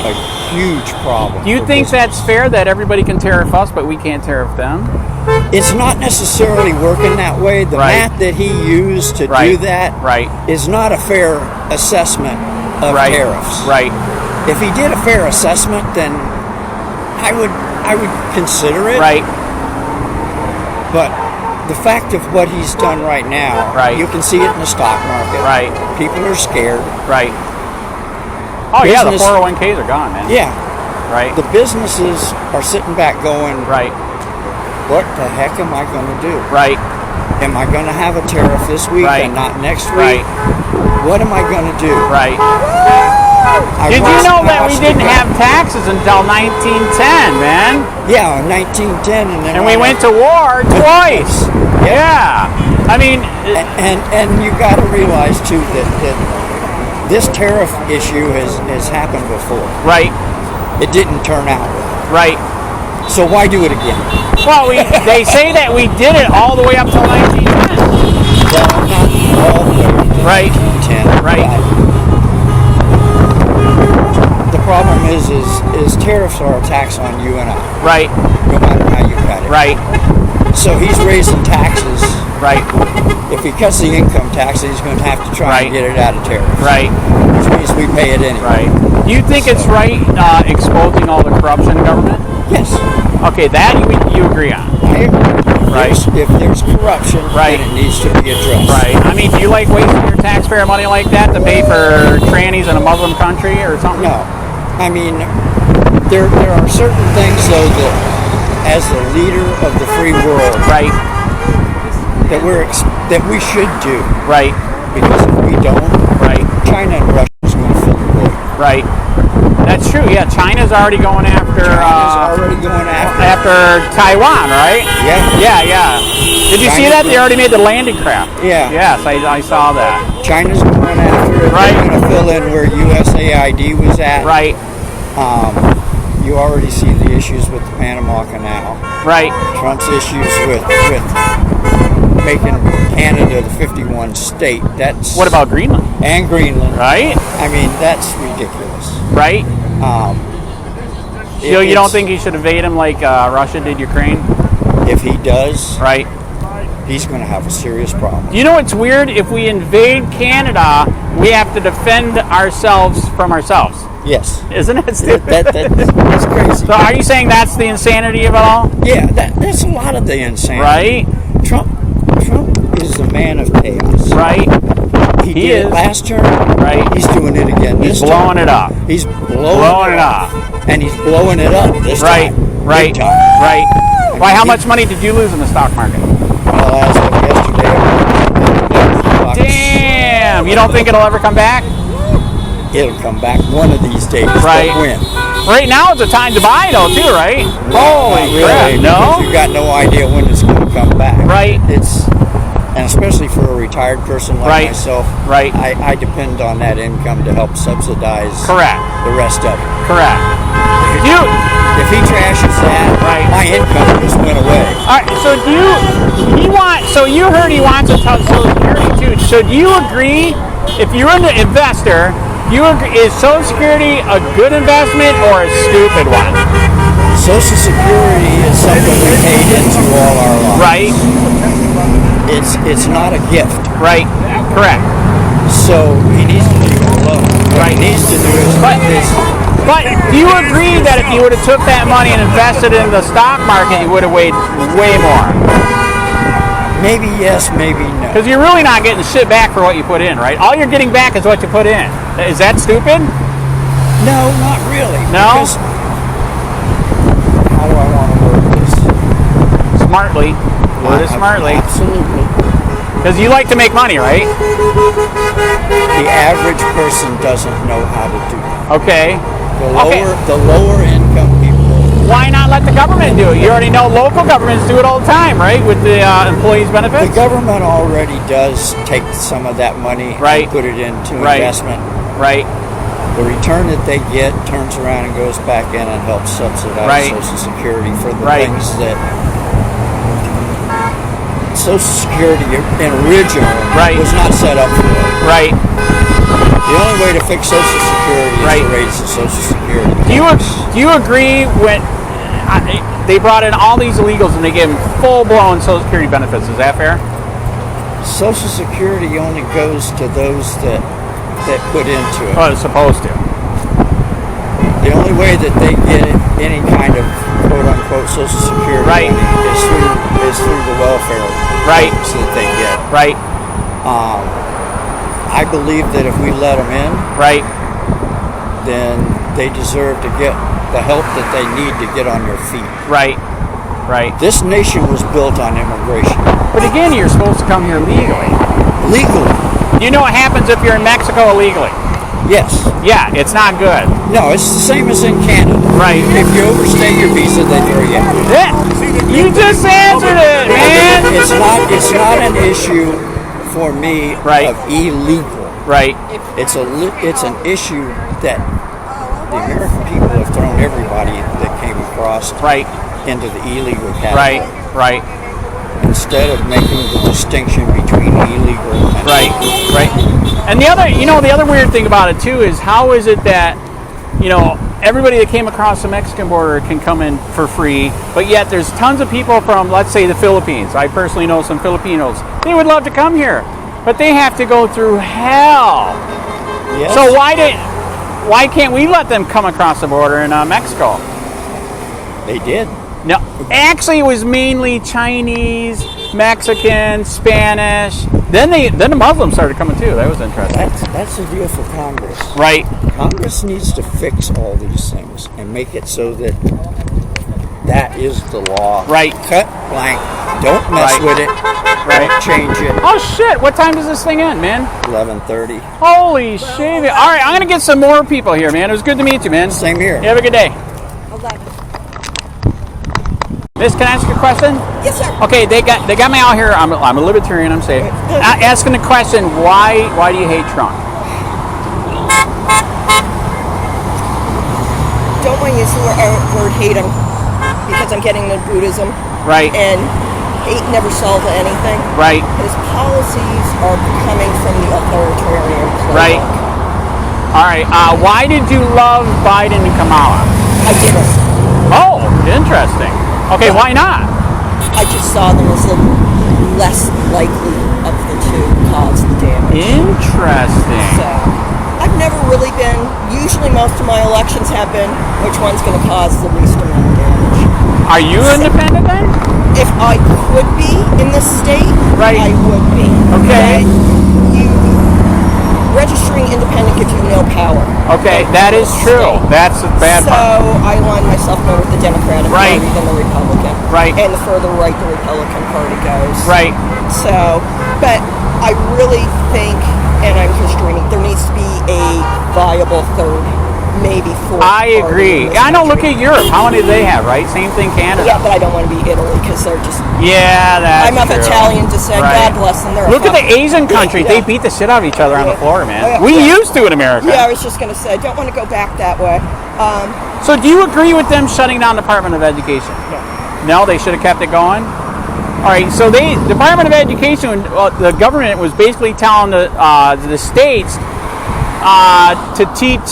a huge problem. Do you think that's fair that everybody can tariff us, but we can't tariff them? It's not necessarily working that way. The math that he used to do that is not a fair assessment of tariffs. Right. If he did a fair assessment, then I would consider it. Right. But the fact of what he's done right now, you can see it in the stock market. Right. People are scared. Right. Oh, yeah, the 401ks are gone, man. Yeah. Right. The businesses are sitting back going, right. What the heck am I going to do? Right. Am I going to have a tariff this week and not next week? Right. What am I going to do? Right. Did you know that we didn't have taxes until 1910, man? Yeah, 1910, and we went to war twice. Yeah. I mean, and you got to realize too that this tariff issue has happened before. Right. It didn't turn out well. Right. So why do it again? Well, they say that we did it all the way up to 1910. Well, not all the way to 1910. Right. The problem is tariffs are a tax on you and I. Right. No matter how you cut it. Right. So he's raising taxes. Right. If he cuts the income tax, he's going to have to try and get it out of tariffs. Right. Which means we pay it anyway. Right. Do you think it's right exposing all the corruption in government? Yes. Okay, that you agree on. I agree. Right. If there's corruption, then it needs to be addressed. Right. I mean, do you like wasting your taxpayer money like that to pay for trannies in a Muslim country or something? No. I mean, there are certain things, though, that as the leader of the free world, that we should do. Right. Because if we don't, China and Russia is going to fill the void. Right. That's true. Yeah, China's already going after. After Taiwan, right? Yeah. Yeah. Did you see that? They already made the landing craft. Yeah. Yes, I saw that. China's going after it. Right. They're going to fill in where USAID was at. Right. You already see the issues with the Panama Canal. Right. Trump's issues with making Canada the 51st state. That's what about Greenland? And Greenland. Right. I mean, that's ridiculous. Right. You don't think he should invade him like Russia did Ukraine? If he does, right, he's going to have a serious problem. You know what's weird? If we invade Canada, we have to defend ourselves from ourselves. Yes. Isn't it stupid? That's crazy. So are you saying that's the insanity of it all? Yeah, that's a lot of the insanity. Right. Trump is the man of chaos. Right. He did it last term. Right. He's doing it again this He's blowing it up. He's blowing it up. And he's blowing it up this time. Right. Big time. Right. Why, how much money did you lose in the stock market? Well, as of yesterday, damn! You don't think it'll ever come back? It'll come back one of these days. Right. But when? Right now is the time to buy, though, too, right? Holy crap! No, you got no idea when it's going to come back. Right. And especially for a retired person like myself, I depend on that income to help subsidize the rest of it. Correct. If he trashes that, my income just went away. All right. So so you heard he wants a Social Security too. So do you agree? If you're an investor, is Social Security a good investment or a stupid one? Social Security is something we paid into all our lives. Right. It's not a gift. Right. Correct. So he needs to leave it alone. What it needs to do is But do you agree that if you would have took that money and invested in the stock market, you would have weighed way more? Maybe yes, maybe no. Because you're really not getting shit back for what you put in, right? All you're getting back is what you put in. Is that stupid? No, not really. No? Because how do I want to word this? Smartly. Word it smartly. Absolutely. Because you like to make money, right? The average person doesn't know how to do that. Okay. The lower income people. Why not let the government do it? You already know local governments do it all the time, right? With the employees' benefits? The government already does take some of that money and put it into investment. Right. The return that they get turns around and goes back in and helps subsidize Social Security for the things that Social Security originally was not set up for. Right. The only way to fix Social Security is to raise the Social Security. Do you agree when they brought in all these illegals and they gave them full-blown Social Security benefits? Is that fair? Social Security only goes to those that put into it. Oh, it's supposed to. The only way that they get any kind of quote-unquote Social Security money is through the welfare programs that they get. Right. I believe that if we let them in, then they deserve to get the help that they need to get on their feet. Right. This nation was built on immigration. But again, you're supposed to come here legally. Legally. You know what happens if you're in Mexico illegally? Yes. Yeah, it's not good. No, it's the same as in Canada. Right. If you overstay your visa, they throw you out. Yeah. You just answered it, man. It's not an issue for me of illegal. Right. It's an issue that the American people have thrown everybody that came across into the illegal category. Right. Instead of making the distinction between illegal and right. And the other weird thing about it too is how is it that everybody that came across the Mexican border can come in for free, but yet there's tons of people from, let's say, the Philippines. I personally know some Filipinos. They would love to come here, but they have to go through hell. Yes. So why can't we let them come across the border in Mexico? They did. No, actually, it was mainly Chinese, Mexican, Spanish. Then the Muslims started coming too. That was interesting. That's the deal for Congress. Right. Congress needs to fix all these things and make it so that that is the law. Right. Cut blank. Don't mess with it. Right. Don't change it. Oh shit! What time does this thing end, man? 11:30. Holy shit! All right, I'm gonna get some more people here, man. It was good to meet you, man. Same here. You have a good day. Miss, can I ask you a question? Yes, sir. Okay, they got me out here. I'm a libertarian. I'm safe. Asking the question, why do you hate Trump? Don't want to use the word hate him because I'm getting into Buddhism. Right. And hate never solves anything. Right. His policies are coming from the authoritarian playbook. Right. All right. Why did you love Biden and Kamala? I didn't. Oh, interesting. Okay, why not? I just saw them as the less likely of the two to cause the damage. Interesting. So, I've never really been, usually most of my elections have been, which one's going to cause the least amount of damage. Are you independent then? If I could be in this state, I would be. Okay. Registering independent gives you no power. Okay, that is true. That's the bad part. So I align myself more with the Democratic Party than the Republican. Right. And the further right the Republican Party goes. Right. So, but I really think, and I'm just dreaming, there needs to be a viable third, maybe fourth. I agree. I know, look at Europe. How many do they have, right? Same thing, Canada. Yeah, but I don't want to be Italy because they're just... Yeah, that's I'm of true. Italian descent. Right. God bless them. Look at the Asian countries. They beat the shit out of each other on the floor, man. We used to in America. Yeah, I was just going to say, I don't want to go back that way. So do you agree with them shutting down the Department of Education? No, they should have kept it going? All right, so the Department of Education, the government was basically telling the states to teach...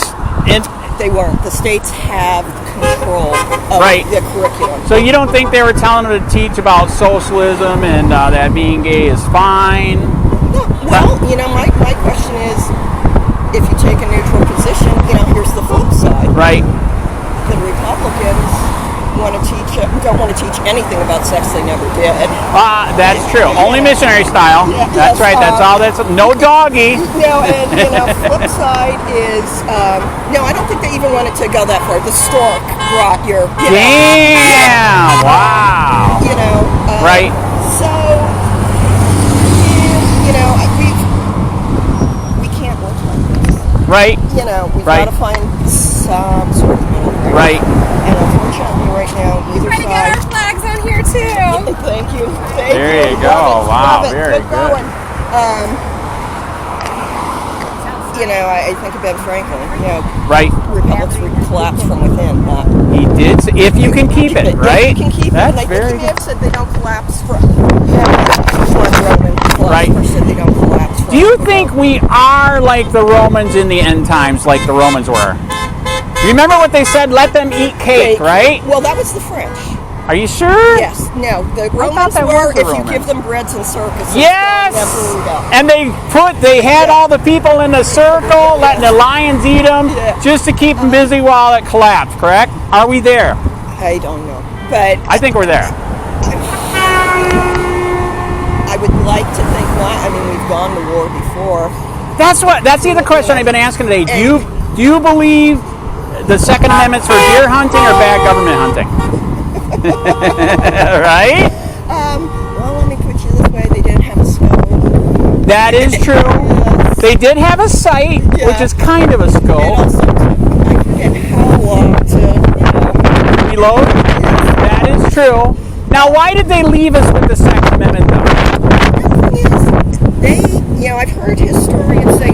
They weren't. The states have control of the curriculum. So you don't think they were telling them to teach about socialism and that being gay is fine? No. Well, my question is, if you take a neutral position position, here's the flip side. Right. The Republicans don't want to teach anything about sex they never did. That's true. Only missionary style. Yeah, that's right. That's all. That's no doggy. Flip side is no. I don't think they even wanted to go that far. The stork brought your. Damn! Wow. Right. So we can't work like this. Right. We've got to find some sort of middle ground. Right. And unfortunately, right now, neither side. Trying to get our flags on here too. Thank you. There you go. Wow. Very good. Going. I think of Ben Franklin. Right. Republics would collapse from within. He did. If you can keep it, right? If you can keep That's it. very They good. have said they don't collapse from. Right. Said they don't collapse from. Do you think we are like the Romans in the end times, like the Romans were? Remember what they said? Let them eat cake, right? Well, that was the French. Are you sure? Yes. No. The Romans were if you give them breads and circuses. Yes. And they had all the people in a circle, letting the lions eat them, just to keep them busy while it collapsed. Correct? Are we there? I don't know, but I think we're there. I would like to think not. I mean, we've gone to war before. That's the other question I've been asking today. Do you believe the Second Amendment's for deer hunting or bad government hunting? Right? Well, let me put you this way. They didn't have a scope. That is true. They did have a sight, which is kind of a scope. And also, I forget how long to reload. That is true. Now, why did they leave us with the Second Amendment, though? I've heard historians say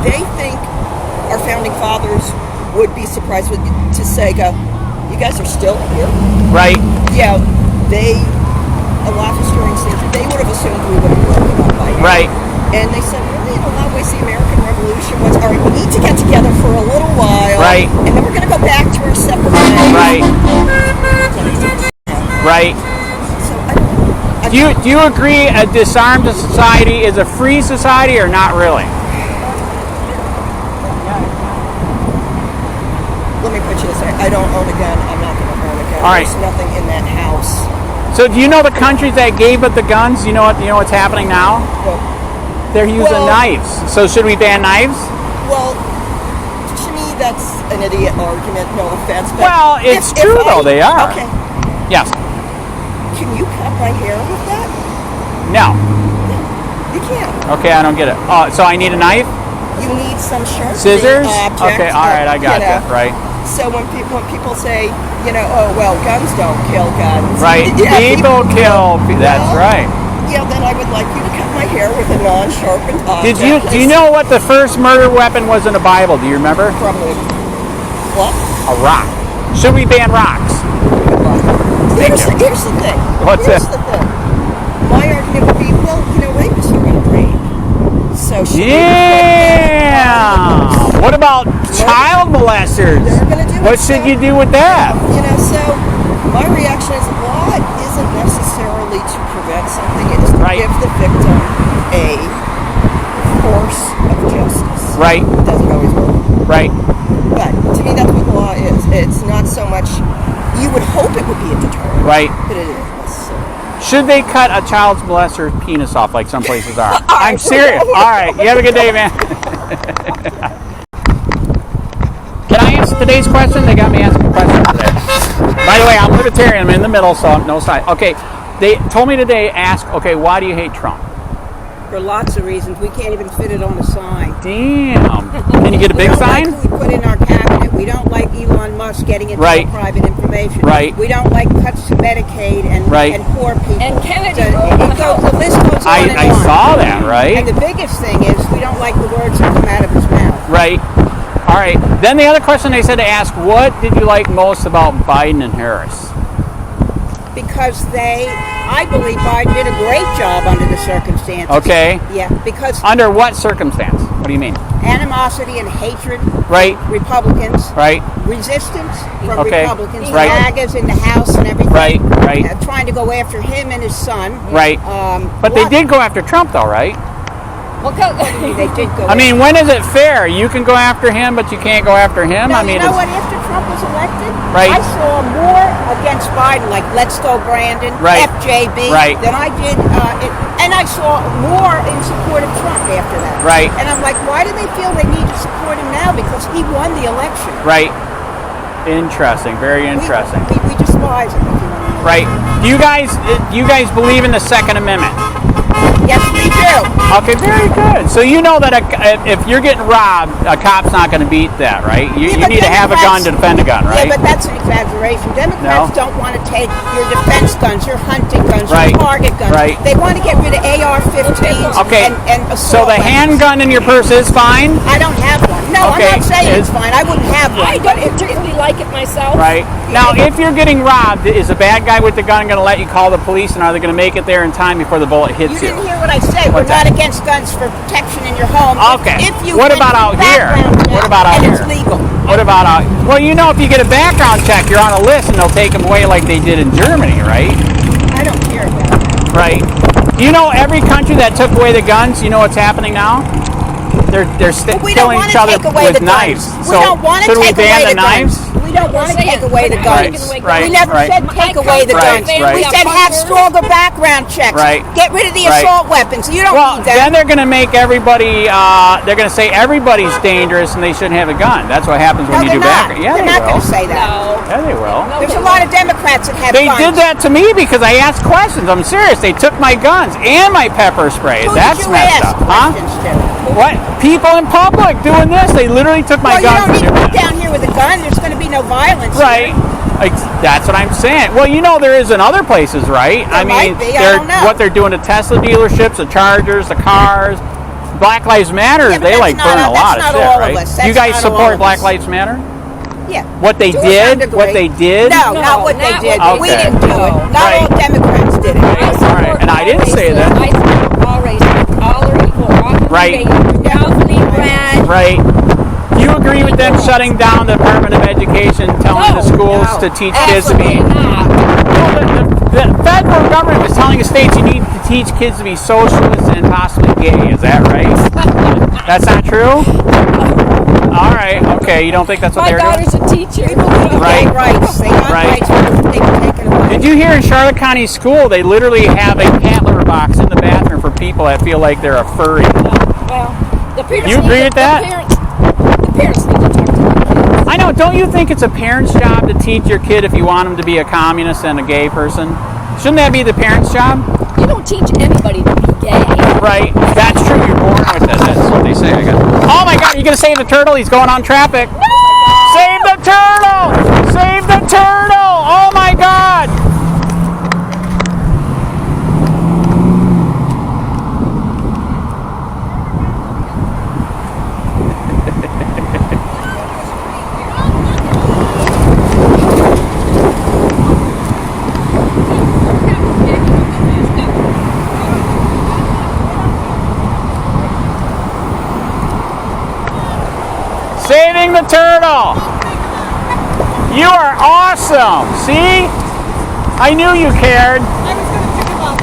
they think our founding fathers would be surprised to say, you guys are still here? Right. Yeah, a lot of historians think that they would have assumed we would have broken up by now. Right. And they said, really, in a lot of ways, the American Revolution was, all right, we need to get together for a little while. Right. And then we're going to go back to our separate ways. Right. Right. Do you agree a disarmed society is a free society or not really? Let me put you this way. I don't own a gun. I'm not going to own a gun. All right. There's nothing in that house. So do you know the countries that gave up the guns? You know what's happening now? They're using knives. So should we ban knives? Well, to me, that's an idiot argument. No offense. But well, it's true though. They are. Okay. Yes. Can you cut my hair with that? No. You can't. Okay, I don't get it. So I need a knife? You need some sharp scissors? Object, okay, all right, I got you. Right. So when people say, guns don't kill guns. Right. People kill. That's right. Yeah, then I would like you to cut my hair with a non-sharpened object. Do you know what the first murder weapon was in the Bible? Do you remember? Probably. What? A rock. Should we ban rocks? Here's the thing. What's the thing. My argument would be, rapists are going to rape. So what about child molesters? They're going to do what should you do with that? So my reaction is law isn't necessarily to prevent something. It is to give the victim a course of justice. Right. It doesn't always work. Right. But to me, that's what law is. It's not so much. You would hope it would be a deterrent. Right. But it isn't necessarily. Should they cut a child molester's penis off like some places are? I'm serious. All right. You have a good day, man. Can I answer today's question? They got me asking questions today. By the way, I'm libertarian. I'm in the middle, so no side. Okay. They told me today, why do you hate Trump? For lots of reasons. We can't even fit it on a sign. Damn. Can you get a big sign? Like who we put in our cabinet. We don't like Elon Musk getting into our private information. Right. We don't like cuts to Medicaid and poor people. And Kennedy. The list goes on and on. I saw that, right? And the biggest thing is we don't like the words that come out of his mouth. Right. All right. Then the other question they said to ask, what did you like most about Biden and Harris? Because I believe Biden did a great job under the circumstances. Okay. Yeah, because... Under what circumstance? What do you mean? Animosity and hatred. Right. Republicans. Right. Resistance from Republicans. Right. MAGAs in the House and everything. Right, right. Trying to go after him and his son. Right. But they did go after Trump, though, right? Well, they did go. I mean, when is it fair? You can go after him, but you can't go after him. No, I mean, you know what? After Trump was elected, right. I saw more against Biden, like Let's Go Brandon, right. FJB, right. than I did, and I saw more in support of Trump after that. Right. And I'm like, why do they feel they need to support him now? Because he won the election. Right. Interesting. Very interesting. We despise him. Right. Do you guys believe in the Second Amendment? Yes, we do. Okay, very good. So you know that if you're getting robbed, a cop's not going to beat that, right? You need to have a gun to defend a gun, right? Yeah, but that's an exaggeration. Democrats don't want to take your defense guns, your hunting guns, right. your target guns. Right. They want to get rid of AR-15s okay. and assault So the handgun in your purse is fine? I don't have one. No, okay. I'm not saying it's fine. I wouldn't have one. I don't particularly like it myself. Right. Now, if you're getting robbed, is a bad guy with the gun going to let you call the police, and are they going to make it there in time before the bullet hits you? You didn't hear what I said. We're not against guns for protection in your home. Okay. If you what about out here? What about out here? It's legal. What about out? Well, you know, if you get a background check, you're on a list, and they'll take them away like they did in Germany, right? I don't care about that. Right. Do you know every country that took away the guns? You know what's happening now? They're killing each other with knives. We don't want to take away the knives. We don't want to take away the guns. Right. We never said take away the guns. Right. We said have stronger background checks. Right. Get rid of the assault weapons. You don't need that. Then they're going to make everybody. They're going to say everybody's dangerous and they shouldn't have a gun. That's what happens when you do background. Yeah, they're not going to say that. Yeah, they will. There's a lot of Democrats that have guns. They did that to me because I asked questions. I'm serious. They took my guns and my pepper spray. That's messed up, huh? What? People in public doing this? They literally took my guns. Well, you don't need to be down here with a gun. There's going to be no violence. Right. That's what I'm saying. Well, you know there is in other places, right? I mean, what they're doing to Tesla dealerships, the Chargers, the cars. Black Lives Matter, they like burn a lot of shit, right? You guys support Black Lives Matter? Yeah. What they did? What they did? No, not what they did. Okay. We didn't do it. Not all Democrats did it. All right. And I didn't say that. I support all races. All are equal. Right. Right. Do you agree with them shutting down the Department of Education, telling the schools to teach kids to be? The federal government was telling the states you need to teach kids to be socialists and possibly gay. Is that right? That's not true? All right. Okay. You don't think that's what they're doing? My daughter's a teacher. Right. Rights. They got rights. They were taken away. Did you hear in Charlotte County School they literally have a cat litter box in the bathroom for people that feel like they're a furry? Well, the parents. You agree with that? The parents need to talk to their kids. I know. Don't you think it's a parent's job to teach your kid if you want him to be a communist and a gay person? Shouldn't that be the parent's job? You don't teach anybody to be gay. Right. That's true. You're born with it. That's what they say. Oh my God! You gonna save the turtle? He's going on traffic. No! Save the turtle! Save the turtle! Oh my God! Saving the turtle! You are awesome! See? I knew you cared. I was going to pick him up.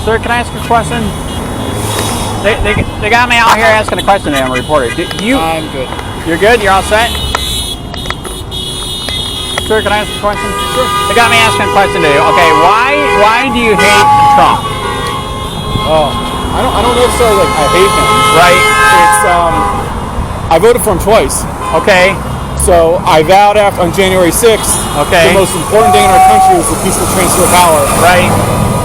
Sir, can I ask a question? They got me out here asking a question today. I'm a reporter. I'm good. You're good? You're all set? Sir, can I ask a question? Sure. They got me asking a question today. Okay, why do you hate Trump? Oh, I don't know if so. Like I hate him. Right. It's I voted for him twice. Okay. So I vowed on January 6th. Okay. The most important day in our country was the peaceful transfer of power. Right.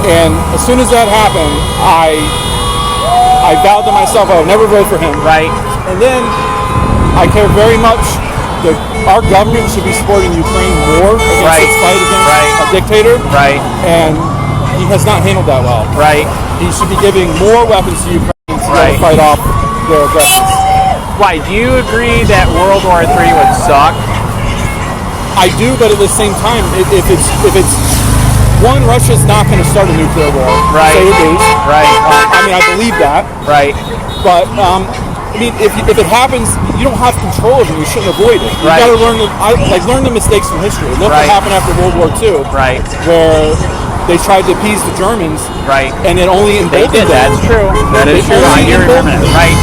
And as soon as that happened, I vowed to myself I would never vote for him. Right. And then I care very much that our government should be supporting Ukraine more against its fight against a dictator. Right. And he has not handled that well. Right. He should be giving more weapons to Ukraine to fight off their aggression. Why? Do you agree that World War III would suck? I do, but at the same time, if it's one, Russia's not going to start a nuclear war. Right. Say it is. Right. I mean, I believe that. Right. But mean, if it happens, you don't have control of it. You shouldn't avoid it. You got to learn the mistakes from history. Look what happened after World War II, where they tried to appease the Germans, and it only emboldened them. That's true. That is true. I do remember that. Right.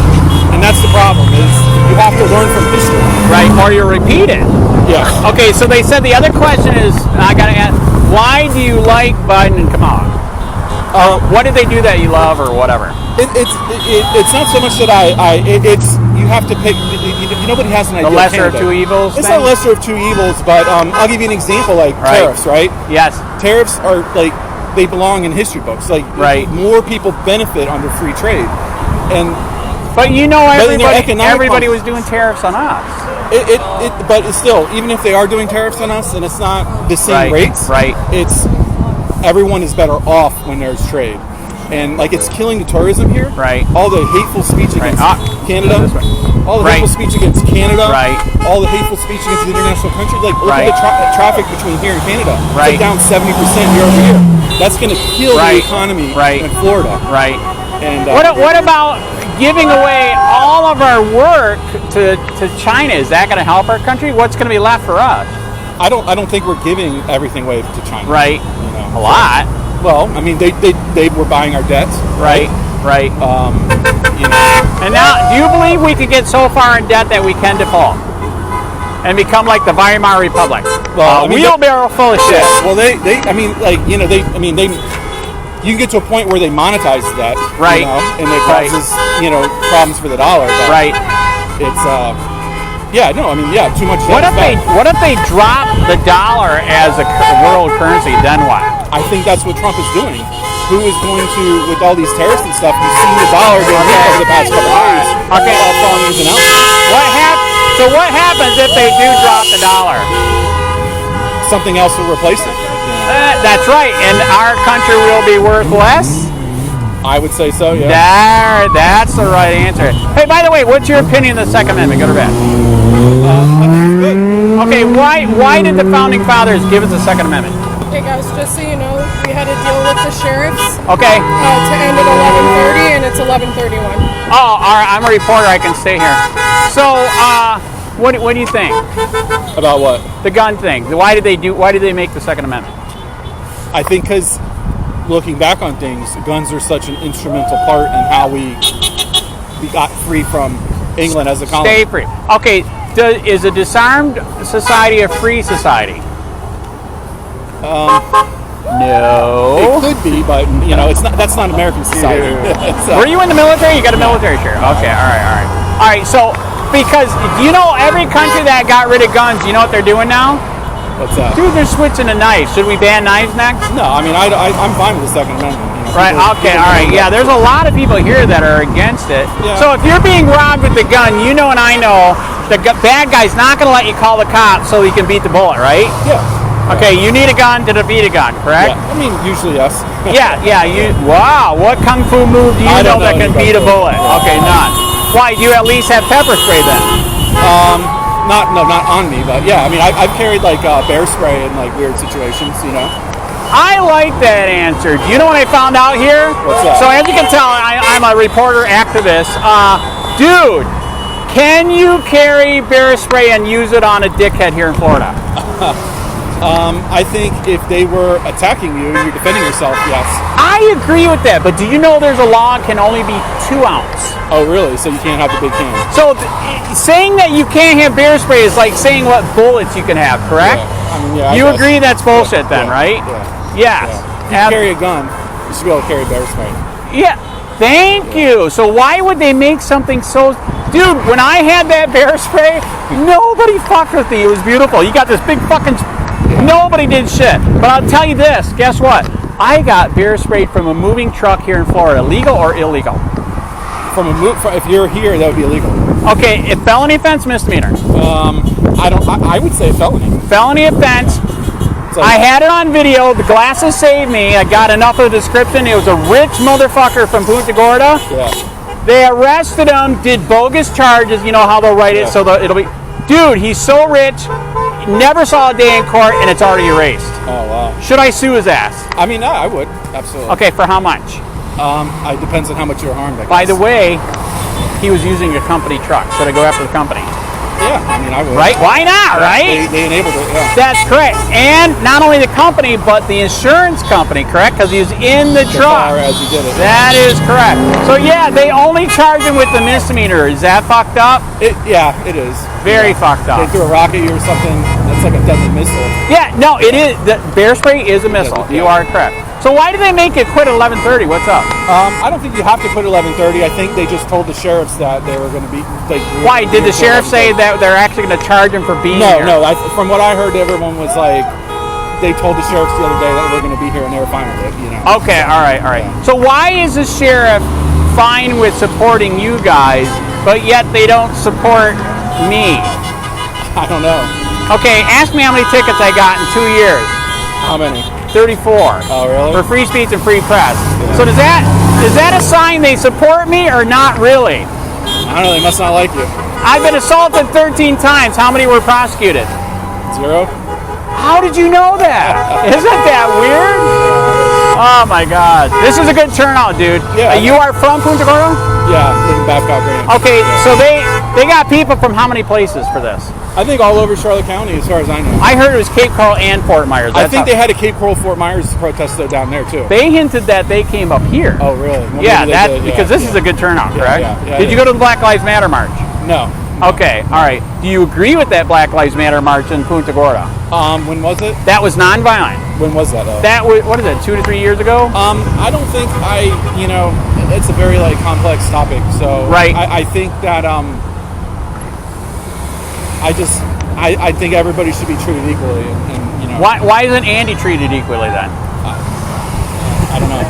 And that's the problem, is you have to learn from history. Right, or you repeat it. Yeah. Okay, so they said the other question is, I got to ask, why do you like Biden and Kamala? What did they do that you love or whatever? It's not so much that it's you have to pick. Nobody has an idea. The lesser of two evils. It's not lesser of two evils, but I'll give you an example, like tariffs, right? Yes. Tariffs are like they belong in history books. Like more people benefit under free trade, but you know everybody was doing tariffs on us. But it's still, even if they are doing tariffs on us, and it's not the same rates. Right. It's everyone is better off when there's trade. And like it's killing the tourism here. Right. All the hateful speech against Canada. All the hateful speech against Canada. Right. All the hateful speech against the international countries. Like look at the traffic between here and Canada. It's like down 70% year over year. That's going to kill the economy in Florida. Right. And what about giving away all of our work to China? Is that going to help our country? What's going to be left for us? I don't think we're giving everything away to China. Right. You know, a lot. Well, I mean, they were buying our debts. Right. You know. And now, do you believe we could get so far in debt that we can default and become like the Weimar Republic? Well, wheelbarrow full of shit. Well, you can get to a point where they monetize that, right? You know, and it causes problems for the dollar. But right. It's too much. What if they drop the dollar as a world currency? Then what? I think that's what Trump is doing. Who is going to, with all these tariffs and stuff, you've seen the dollar go up over the past couple of years. Okay. So what happens if they do drop the dollar? Something else will replace it. That's right, and our country will be worth less? I would say so, yeah. That's the right answer. Hey, by the way, what's your opinion of the Second Amendment? Good or bad? Okay, why did the Founding Fathers give us the Second Amendment? Hey guys, just so you know, we had a deal with the sheriffs. Okay. To end at 11:30, and it's 11:31. Oh, all right. I'm a reporter. I can stay here. So, what do you think about what the gun thing? Why did they make the Second Amendment? I think because looking back on things, guns are such an instrumental part in how we got free from England as a colony. Stay free. Okay. Is a disarmed society a free society? No. It could be, but it's not. That's not American society. Were you in the military? You got a military shirt. Okay, all right. So, because do you know every country that got rid of guns? You know what they're doing now? What's that? Dude, they're switching to knives. Should we ban knives next? No, I mean I'm fine with the Second Amendment. Right. Okay. All right. Yeah. There's a lot of people here that are against it. Yeah. So if you're being robbed with the gun, you know, and I know, the bad guy's not going to let you call the cops so he can beat the bullet, right? Yeah. Okay, you need a gun to defeat a gun, correct? Yeah, I mean, usually yes. yeah. Wow, what kung fu move do you know that can beat a bullet? Okay, none. Why, do you at least have pepper spray then? Not on me, but yeah, I mean, I've carried like bear spray in like weird situations, you know. I like that answer. Do you know what I found out here? What's that? So as you can tell, I'm a reporter activist. Dude, can you carry bear spray and use it on a dickhead here in Florida? I think if they were attacking you and you're defending yourself, yes. I agree with that, but do you know there's a law can only be 2 ounce? Oh, really? So you can't have the big can? So saying that you can't have bear spray is like saying what bullets you can have, correct? Yeah. I mean, yeah. You agree that's bullshit then, right? Yeah. Yes. If you carry a gun, you should be able to carry bear spray. Yeah. Thank you. So why would they make something so... Dude, when I had that bear spray, nobody fucked with me. It was beautiful. You got this big fucking... Nobody did shit. But I'll tell you this. Guess what? I got bear sprayed from a moving truck here in Florida. Legal or illegal? If you're here, that would be illegal. Okay, if felony offense, misdemeanor. I would say felony. Felony offense. I had it on video. The glasses saved me. I got enough of the description. It was a rich motherfucker from Punta Gorda. Yeah. They arrested him, did bogus charges. You know how they'll write it, so it'll be... Dude, he's so rich, never saw a day in court, and it's already erased. Oh, wow. Should I sue his ass? I mean, I would. Absolutely. Okay, for how much? It depends on how much you're harmed, I guess. By the way, he was using a company truck. Should I go after the company? Yeah, I mean, I would. Right? Why not, right? They enabled it, yeah. That's correct. And not only the company, but the insurance company, correct? Because he was in the truck. As he did it. That is correct. So, yeah, they only charge him with the misdemeanor. Is that fucked up? Yeah, it is. Very fucked up. They threw a rocket at you or something. That's like a deadly missile. Yeah, no, it is. The bear spray is a missile. Yeah. You are correct. So why do they make it quit at 11:30? What's up? I don't think you have to quit at 11:30. I think they just told the sheriffs that they were going to be. Why did the sheriff say that they're actually going to charge him for being here? No. From what I heard, everyone was like, they told the sheriffs the other day that we're going to be here, and they were fine with it. You know. Okay, all right. So why is the sheriff fine with supporting you guys, but yet they don't support me? I don't know. Okay, ask me how many tickets I got in 2 years. How many? 34. Oh, really? For free speech and free press. Yeah. So is that a sign they support me or not really? I don't know. They must not like you. I've been assaulted 13 times. How many were prosecuted? 0. How did you know that? Isn't that weird? Oh my God. This is a good turnout, dude. Yeah. You are from Punta Gorda? Yeah, in Babcock Green. Okay, so they got people from how many places for this? I think all over Charlotte County, as far as I know. I heard it was Cape Coral and Fort Myers. I think they had a Cape Coral Fort Myers protest down there too. They hinted that they came up here. Oh, really? Well, yeah, because this is a good turnout, correct? Yeah, Did you go to the Black Lives Matter march? No. Okay, all right. Do you agree with that Black Lives Matter march in Punta Gorda? When was it? That was nonviolent. When was that? That was, what is it, 2 to 3 years ago? I don't think it's a very complex topic. So right. I think that I think everybody should be treated equally, and Why isn't Andy treated equally then? I don't know.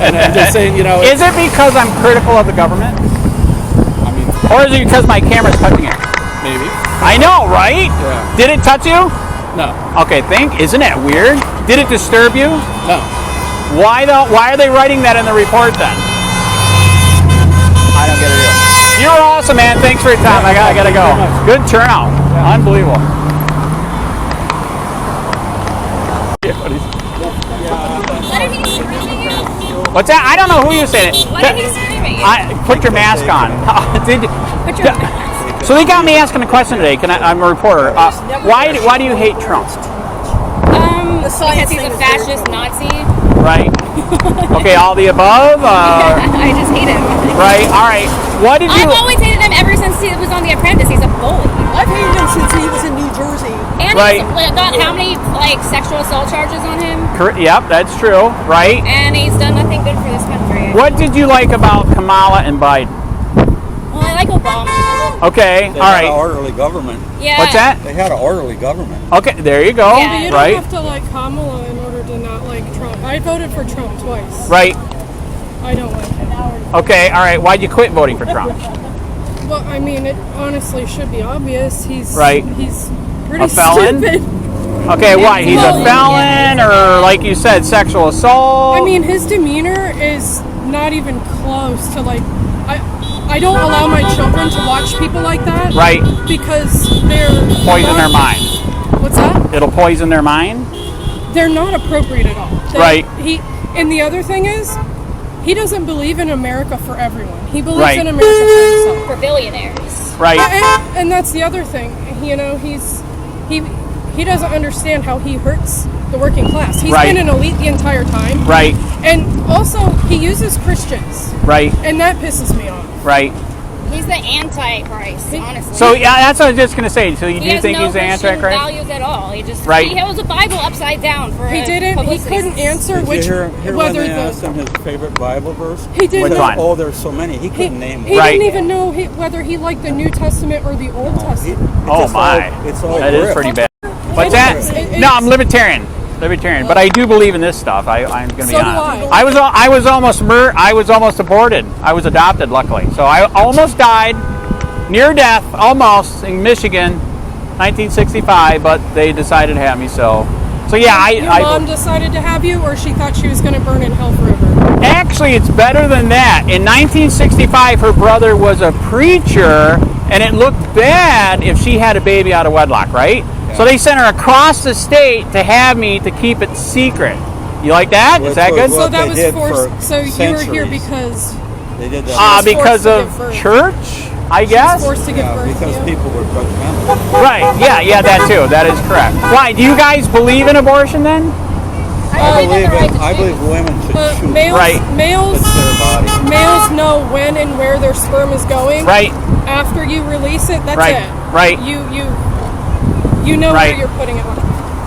And I'm just saying, Is it because I'm critical of the government? I mean, or is it because my camera's touching it? Maybe. I know, right? Yeah. Did it touch you? No. Okay, isn't that weird? Did it disturb you? No. Why are they writing that in the report then? I don't get it either. You're awesome, man. Thanks for your time. I gotta go. Good turnout. Yeah. Unbelievable. What's that? I don't know who you said it. What are you screaming? Put your mask on. Put your mask. So they got me asking a question today. I'm a reporter. Why do you hate Trump? Because he's a fascist Nazi. Right. Okay, all the above? I just hate him. Right, all right. What did you... I've always hated him ever since he was on The Apprentice. He's a bully. I've hated him since he was in New Jersey. And he's got how many sexual assault charges on him? Yep, that's true. Right. And he's done nothing good for this country. What did you like about Kamala and Biden? Well, I like Obama. Okay, they all right. Had an orderly government. Yeah. What's that? They had an orderly government. Okay, there you go. Yeah. But you don't right. have to like Kamala in order to not like Trump. I voted for Trump twice. Right. I don't like him. Okay, all right. Why'd you quit voting for Trump? Well, I mean, it honestly should be obvious. He's pretty a felon. Stupid. Okay, why? He's a felon, or like you said, sexual assault. I mean, his demeanor is not even close to like. I don't allow my children to watch people like that. Right. Because they're poison their mind. What's that? It'll poison their mind. They're not appropriate at all. Right. And the other thing is, he doesn't believe in America for everyone. He believes in America for himself. For billionaires. Right. And that's the other thing. He doesn't understand how he hurts the working class. He's been an elite the entire time. Right. And also, he uses Christians. Right. And that pisses me off. Right. He's the Antichrist, honestly. So yeah, that's what I was just gonna say. So you he do think he's the Antichrist? He has no values at all. He just he holds the Bible upside down for He couldn't answer Did which you hear whether when they asked him his favorite Bible verse? He didn't. Oh, there's so many. He couldn't name one. He didn't even know whether he liked the New Testament or the Old Testament. It's all that is pretty bad. What's that? No, I'm libertarian, but I do believe in this stuff. I'm going to be honest. I was almost aborted. I was adopted, luckily. So I almost died, near death, almost in Michigan, 1965. But they decided to have me. So yeah. Your mom decided to have you, or she thought she was going to burn in hell forever? Actually, it's better than that. In 1965, her brother was a preacher, and it looked bad if she had a baby out of wedlock, right? So they sent her across the state to have me to keep it secret. You like that? Is that good? So that was forced. So you were here because They did that. Because of church, I guess. Forced to give birth. Because people were judgmental. Right. Yeah, that too. That is correct. Why? Do you guys believe in abortion then? I believe women should choose. Males know when and where their sperm is going. Right. After you release it, that's it. Right. You know where you're putting it.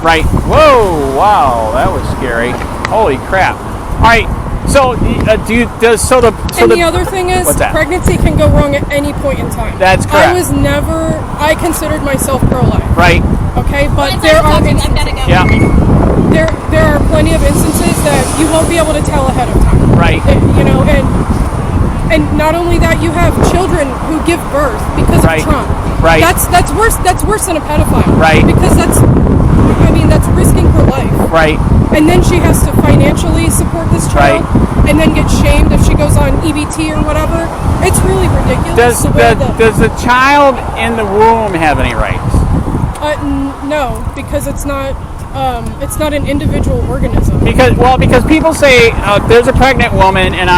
Right. Whoa! Wow, that was scary. Holy crap! All right. So, the other thing is, what's that? Pregnancy can go wrong at any point in time. That's correct. I considered myself pro-life. Right. Okay, but there are instances. Yeah. There are plenty of instances that you won't be able to tell ahead of time. Right. And not only that, you have children who give birth because of Trump. Right. That's worse than a pedophile. Right. Because that's risking her life. Right. And then she has to financially support this child, and then get shamed if she goes on EBT or whatever. It's really ridiculous. Does the child in the womb have any rights? No, because it's not an individual organism. Because people say there's a pregnant woman and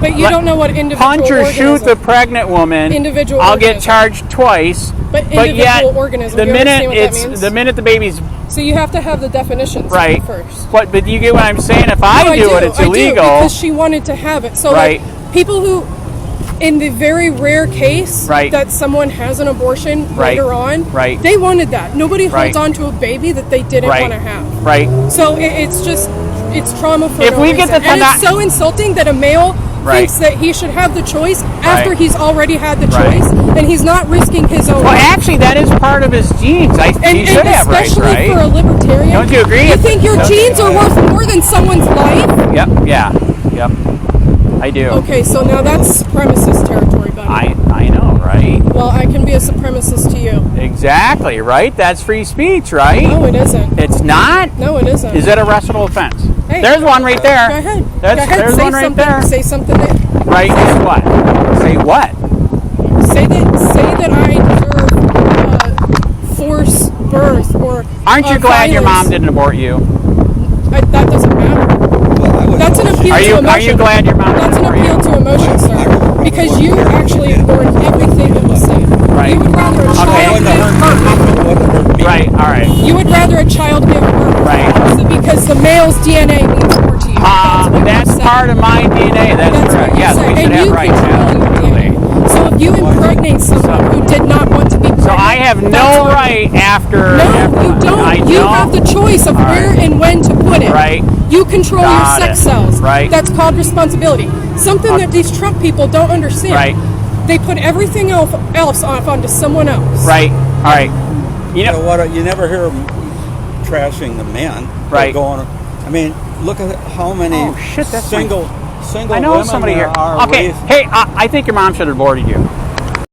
but you don't know what individual punch or organism. shoot the pregnant woman. Individual I'll organism. get charged twice. But yet, organism. the minute the baby's so you have to have the definitions first. But you get what I'm saying? If I do it, it's illegal. Because she wanted to have it. So like, people who, in the very rare case that someone has an abortion later on, they wanted that. Nobody holds on to a baby that they didn't want to have. Right. So it's trauma for if no we reason. get the and it's so insulting that a male thinks that he should have the choice after he's already had the choice, and he's not risking his own life. Actually, that is part of his genes. He should have rights, right? Especially for a libertarian. Don't you agree? You think your genes are worth more than someone's life? Yep. I do. Okay, so now that's supremacist territory, buddy. I know, right? Well, I can be a supremacist to you. Exactly, right? That's free speech, right? No, it isn't. It's not? No, it isn't. Is it a arrestable offense? Hey, there's one right there. Go ahead. There's one right there. Say something. Right? Say what? Say what? Say that I deserve forced birth or. Aren't you glad your mom didn't abort you? That doesn't matter. That's an appeal to emotion. Are you glad your mom That's an appeal to emotion, sir. Because you actually ignored everything that was said. Right. You would rather a child give birth. Right. All right. You would rather a child give birth. Right. Because the male's DNA means more to you. That's part of my DNA. That's correct. Yes, we should have rights. Absolutely. So if you impregnate someone who did not want to be pregnant, so I have no right after. No, you don't. You have the choice of where and when to put it. Right. You control your sex cells. Right. That's called responsibility. Something that these Trump people don't understand. Right. They put everything else off onto someone else. Right. All right. You know what? You never hear them trashing the men. Right. Going. I mean, look at how many single I know women somebody here. are Okay. raised. Hey, I think your mom should have aborted you.